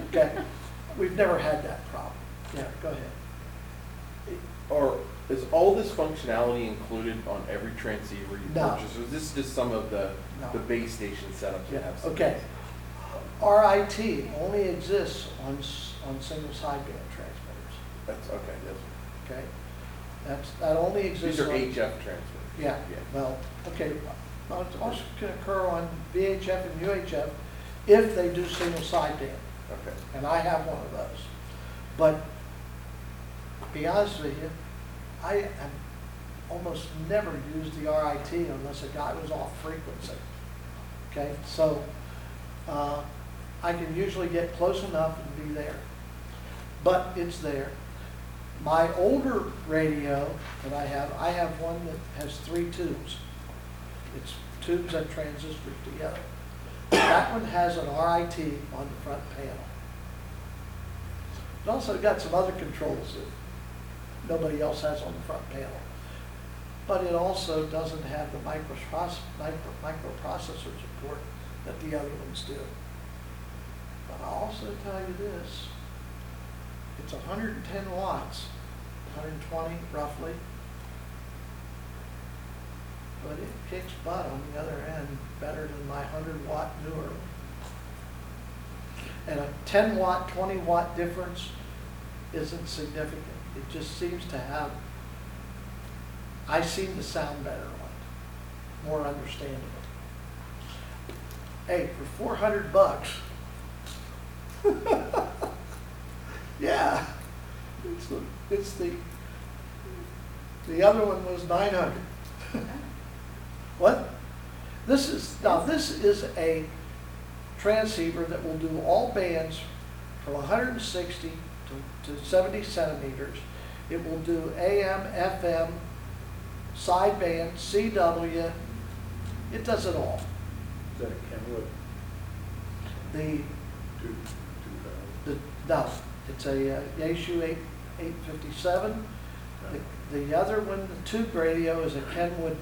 Okay? We've never had that problem. Yeah, go ahead. Or is all this functionality included on every transceiver you No. purchase? Or is this just some of the No. base station setups you Yeah, have? okay. RIT only exists on single sideband transmitters. That's okay. Okay? That only These exists are on. HF transmitters. Yeah, Yeah. well, okay, well, it also can occur on VHF and UHF if they do single sideband, Okay. and I have one of those. But to be honest with you, I have almost never used the RIT unless a guy was off frequency. Okay, so I can usually get close enough and be there, but it's there. My older radio that I have one that has 3 tubes. It's tubes and transistors together. That one has an RIT on the front panel. It's also got some other controls that nobody else has on the front panel. But it also doesn't have the microprocessor support that the other ones do. But I'll also tell you this. It's 110 watts, 120 roughly. But it kicks butt on the other end better than my 100-watt newer. And a 10-watt, 20-watt difference isn't significant. It just seems to have, I seem to sound better on it, more understandable. Hey, for $400, yeah, it's the other one was 900. What? This is a transceiver that will do all bands from 160 to 70 centimeters. It will do AM, FM, sideband, CW. It does it all. Is that a Kenwood The, 2000? no, it's a Yaesu 857. The other one, the tube radio, is a Kenwood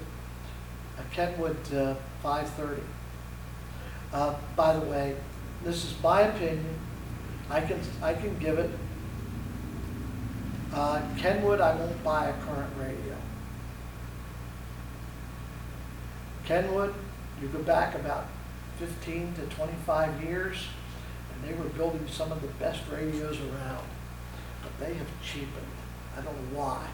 530. By the way, this is my opinion. I can give it. Kenwood, I won't buy a current radio. Kenwood, you go back about 15 to 25 years, and they were building some of the best radios around, but they have cheapened. I don't know why.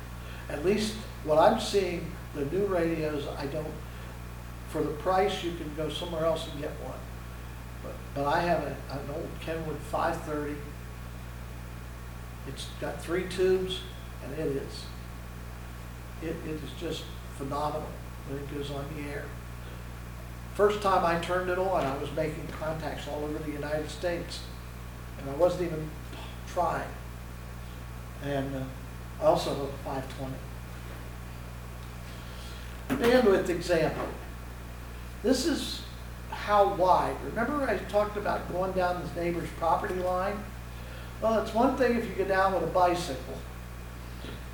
At least what I'm seeing, the new radios, I don't, for the price, you can go somewhere else and get one. But I have an old Kenwood 530. It's got 3 tubes, and it is just phenomenal when it goes on the air. First time I turned it on, I was making contacts all over the United States, and I wasn't even trying. And I also have a 520. Bandwidth example. This is how wide. Remember I talked about going down this neighbor's property line? Well, it's one thing if you get down with a bicycle.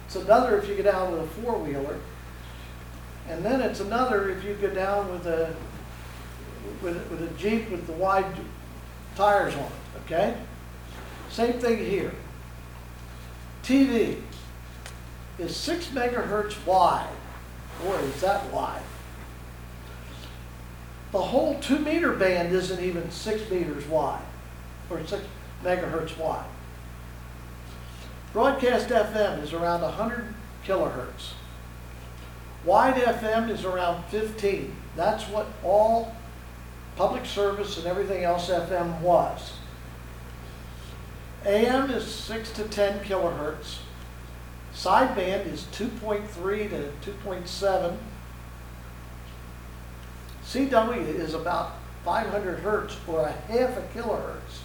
It's another if you get down with a four-wheeler. And then it's another if you go down with a Jeep with the wide tires on it, okay? Same thing here. TV is 6 megahertz wide. Boy, is that wide. The whole 2-meter band isn't even 6 meters wide, or 6 megahertz wide. Broadcast FM is around 100 kilohertz. Wide FM is around 15. That's what all public service and everything else FM was. AM is 6 to 10 kilohertz. Sideband is 2.3 to 2.7. CW is about 500 hertz, or a half a kilohertz.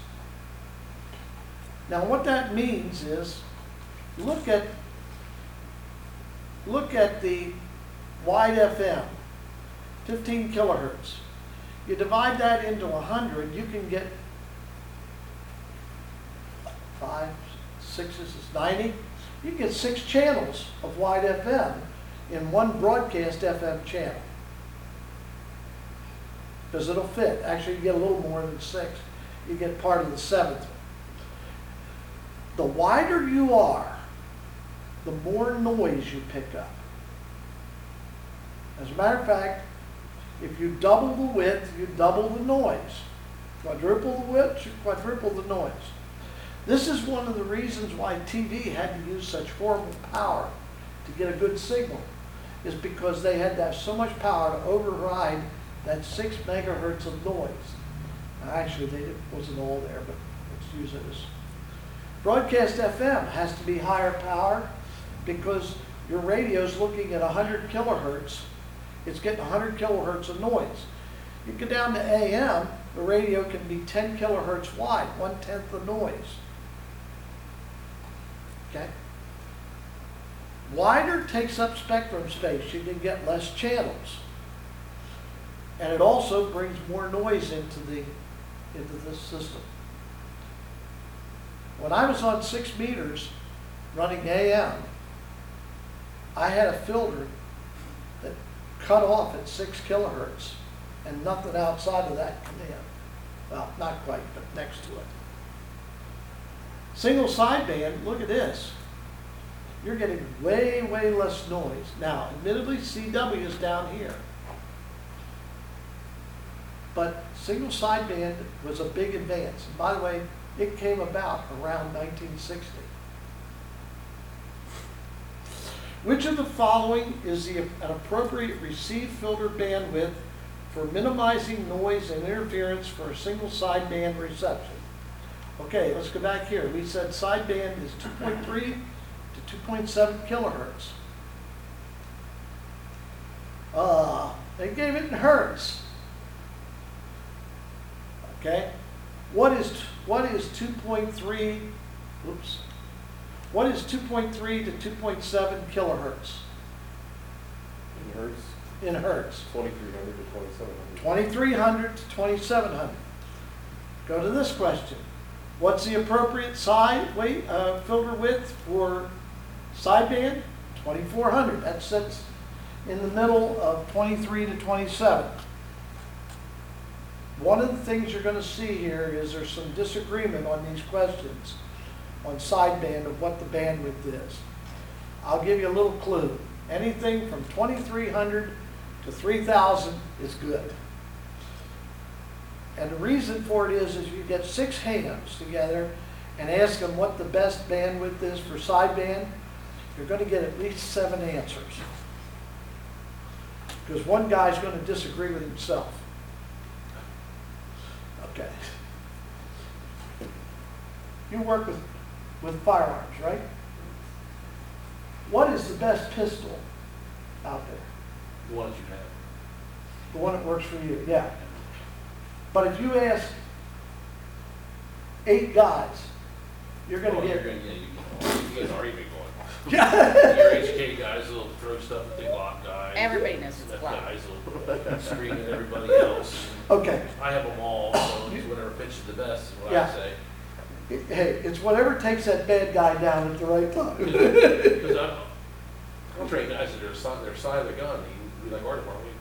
Now what that means is, look at the wide FM, 15 kilohertz. You divide that into 100, you can get 5, 6 is 90. You can get 6 channels of wide FM in one broadcast FM channel. Because it'll fit. Actually, you get a little more than 6. You get part of the 7th one. The wider you are, the more noise you pick up. As a matter of fact, if you double the width, you double the noise. Quadruple the width, you quadruple the noise. This is one of the reasons why TV had to use such horrible power to get a good signal, is because they had to have so much power to override that 6 megahertz of noise. Now, actually, it wasn't all there, but let's use it as. Broadcast FM has to be higher power because your radio's looking at 100 kilohertz. It's getting 100 kilohertz of noise. You get down to AM, the radio can be 10 kilohertz wide, 1/10 the noise. Okay? Wider takes up spectrum space. You can get less channels. And it also brings more noise into this system. When I was on 6 meters running AM, I had a filter that cut off at 6 kilohertz and nothing outside of that come in. Well, not quite, but next to it. Single sideband, look at this. You're getting way, way less noise. Now, admittedly, CW is down here. But single sideband was a big advance. And by the way, it came about around 1960. Which of the following is an appropriate receive filter bandwidth for minimizing noise and interference for a single sideband reception? Okay, let's go back here. We said sideband is 2.3 to 2.7 kilohertz. They gave it in hertz. Okay, what is 2.3? Oops. What is 2.3 to 2.7 kilohertz In hertz, in hertz? 2300 to 2700. 2300 to 2700. Go to this question. What's the appropriate filter width for sideband? 2400. That sits in the middle of 23 to 27. One of the things you're going to see here is there's some disagreement on these questions on sideband of what the bandwidth is. I'll give you a little clue. Anything from 2300 to 3000 is good. And the reason for it is you get 6 hands together and ask them what the best bandwidth is for sideband, you're going to get at least 7 answers. Because one guy's going to disagree with himself. Okay. You work with firearms, right? What is the best pistol out there? The ones you have. The one that works for you, yeah. But if you ask 8 guys, you're going to You're get... gonna, you guys already been going. Yeah. Your HK guys will throw stuff at the Glock guys. Everybody knows it's F Glock. guys will scream at everybody else. Okay. I have them all, so it's whatever pitches the best, is what Yeah. I say. Hey, it's whatever takes that bad guy down at the right time. Because I'm trained guys that are their side of the gun, you like our department,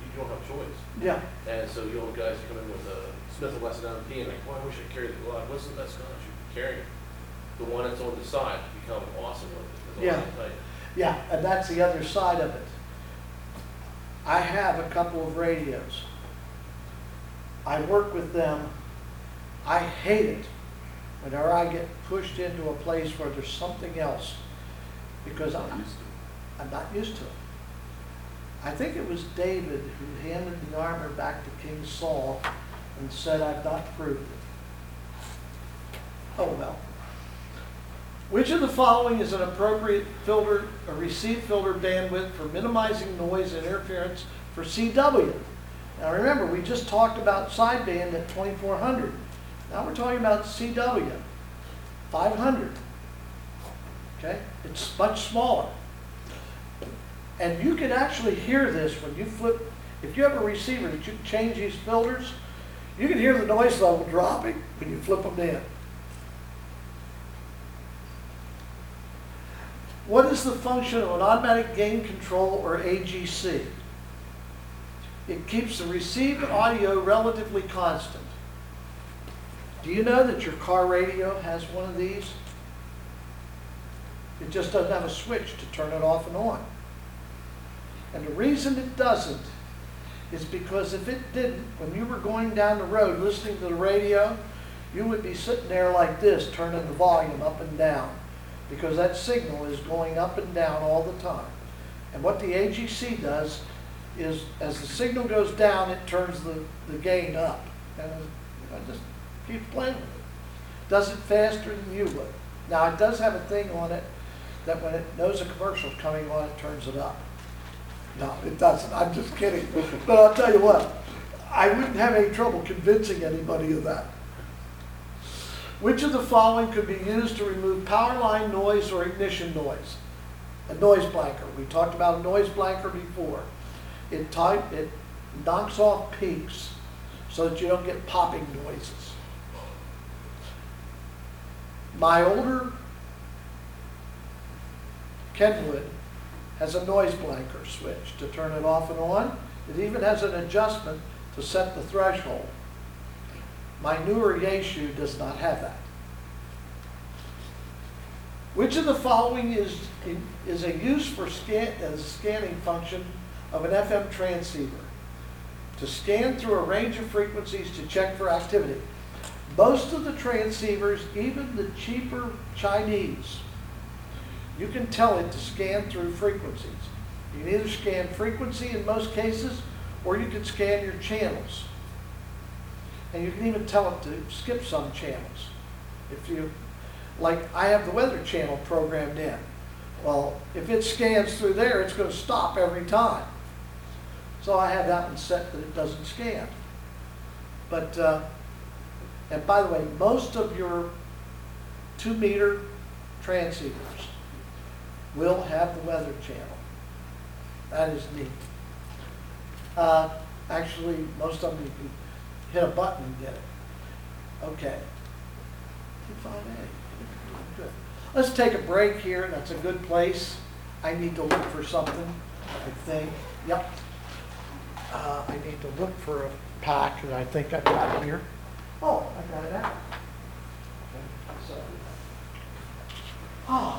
you don't have a choice. Yeah. And so you old guys come in with a Smith & Wesson MP and like, well, I wish I carried the Glock. What's the best gun I should be carrying? The one that's on the side, become awesome with it. Yeah. Yeah, and that's the other side of it. I have a couple of radios. I work with them. I hate it whenever I get pushed into a place where there's something else because I'm not used to it. I think it was David who handed the armor back to King Saul and said, I've not proved it. Oh well. Which of the following is an appropriate filter, a receive filter bandwidth for minimizing noise and interference for CW? Now remember, we just talked about sideband at 2400. Now we're talking about CW, 500. Okay, it's much smaller. And you can actually hear this when you flip, if you have a receiver that you can change these filters, you can hear the noise level dropping when you flip them in. What is the function of an automatic gain control or AGC? It keeps the received audio relatively constant. Do you know that your car radio has one of these? It just doesn't have a switch to turn it off and on. And the reason it doesn't is because if it didn't, when you were going down the road listening to the radio, you would be sitting there like this, turning the volume up and down, because that signal is going up and down all the time. And what the AGC does is, as the signal goes down, it turns the gain up. And it just keeps playing with it. Does it faster than you would. Now, it does have a thing on it that when it knows a commercial's coming on, it turns it up. No, it doesn't. I'm just kidding. But I'll tell you what, I wouldn't have any trouble convincing anybody of that. Which of the following could be used to remove power line noise or ignition noise? A noise blanker. We talked about a noise blanker before. It knocks off peaks so that you don't get popping noises. My older Kenwood has a noise blanker switch to turn it off and on. It even has an adjustment to set the threshold. My newer Yaesu does not have that. Which of the following is a use for scanning function of an FM transceiver? To scan through a range of frequencies to check for activity. Most of the transceivers, even the cheaper Chinese, you can tell it to scan through frequencies. You can either scan frequency in most cases, or you can scan your channels. And you can even tell it to skip some channels. If you, like I have the Weather Channel programmed in. Well, if it scans through there, it's going to stop every time. So I have that one set that it doesn't scan. But, and by the way, most of your 2-meter transceivers will have the Weather Channel. That is neat. Actually, most of them you can hit a button and get it. Okay. T5A. Good. Let's take a break here. That's a good place. I need to look for something, I think. Yep. I need to look for a pack, and I think I've got it here. Oh, I got it out. Okay, so. Oh,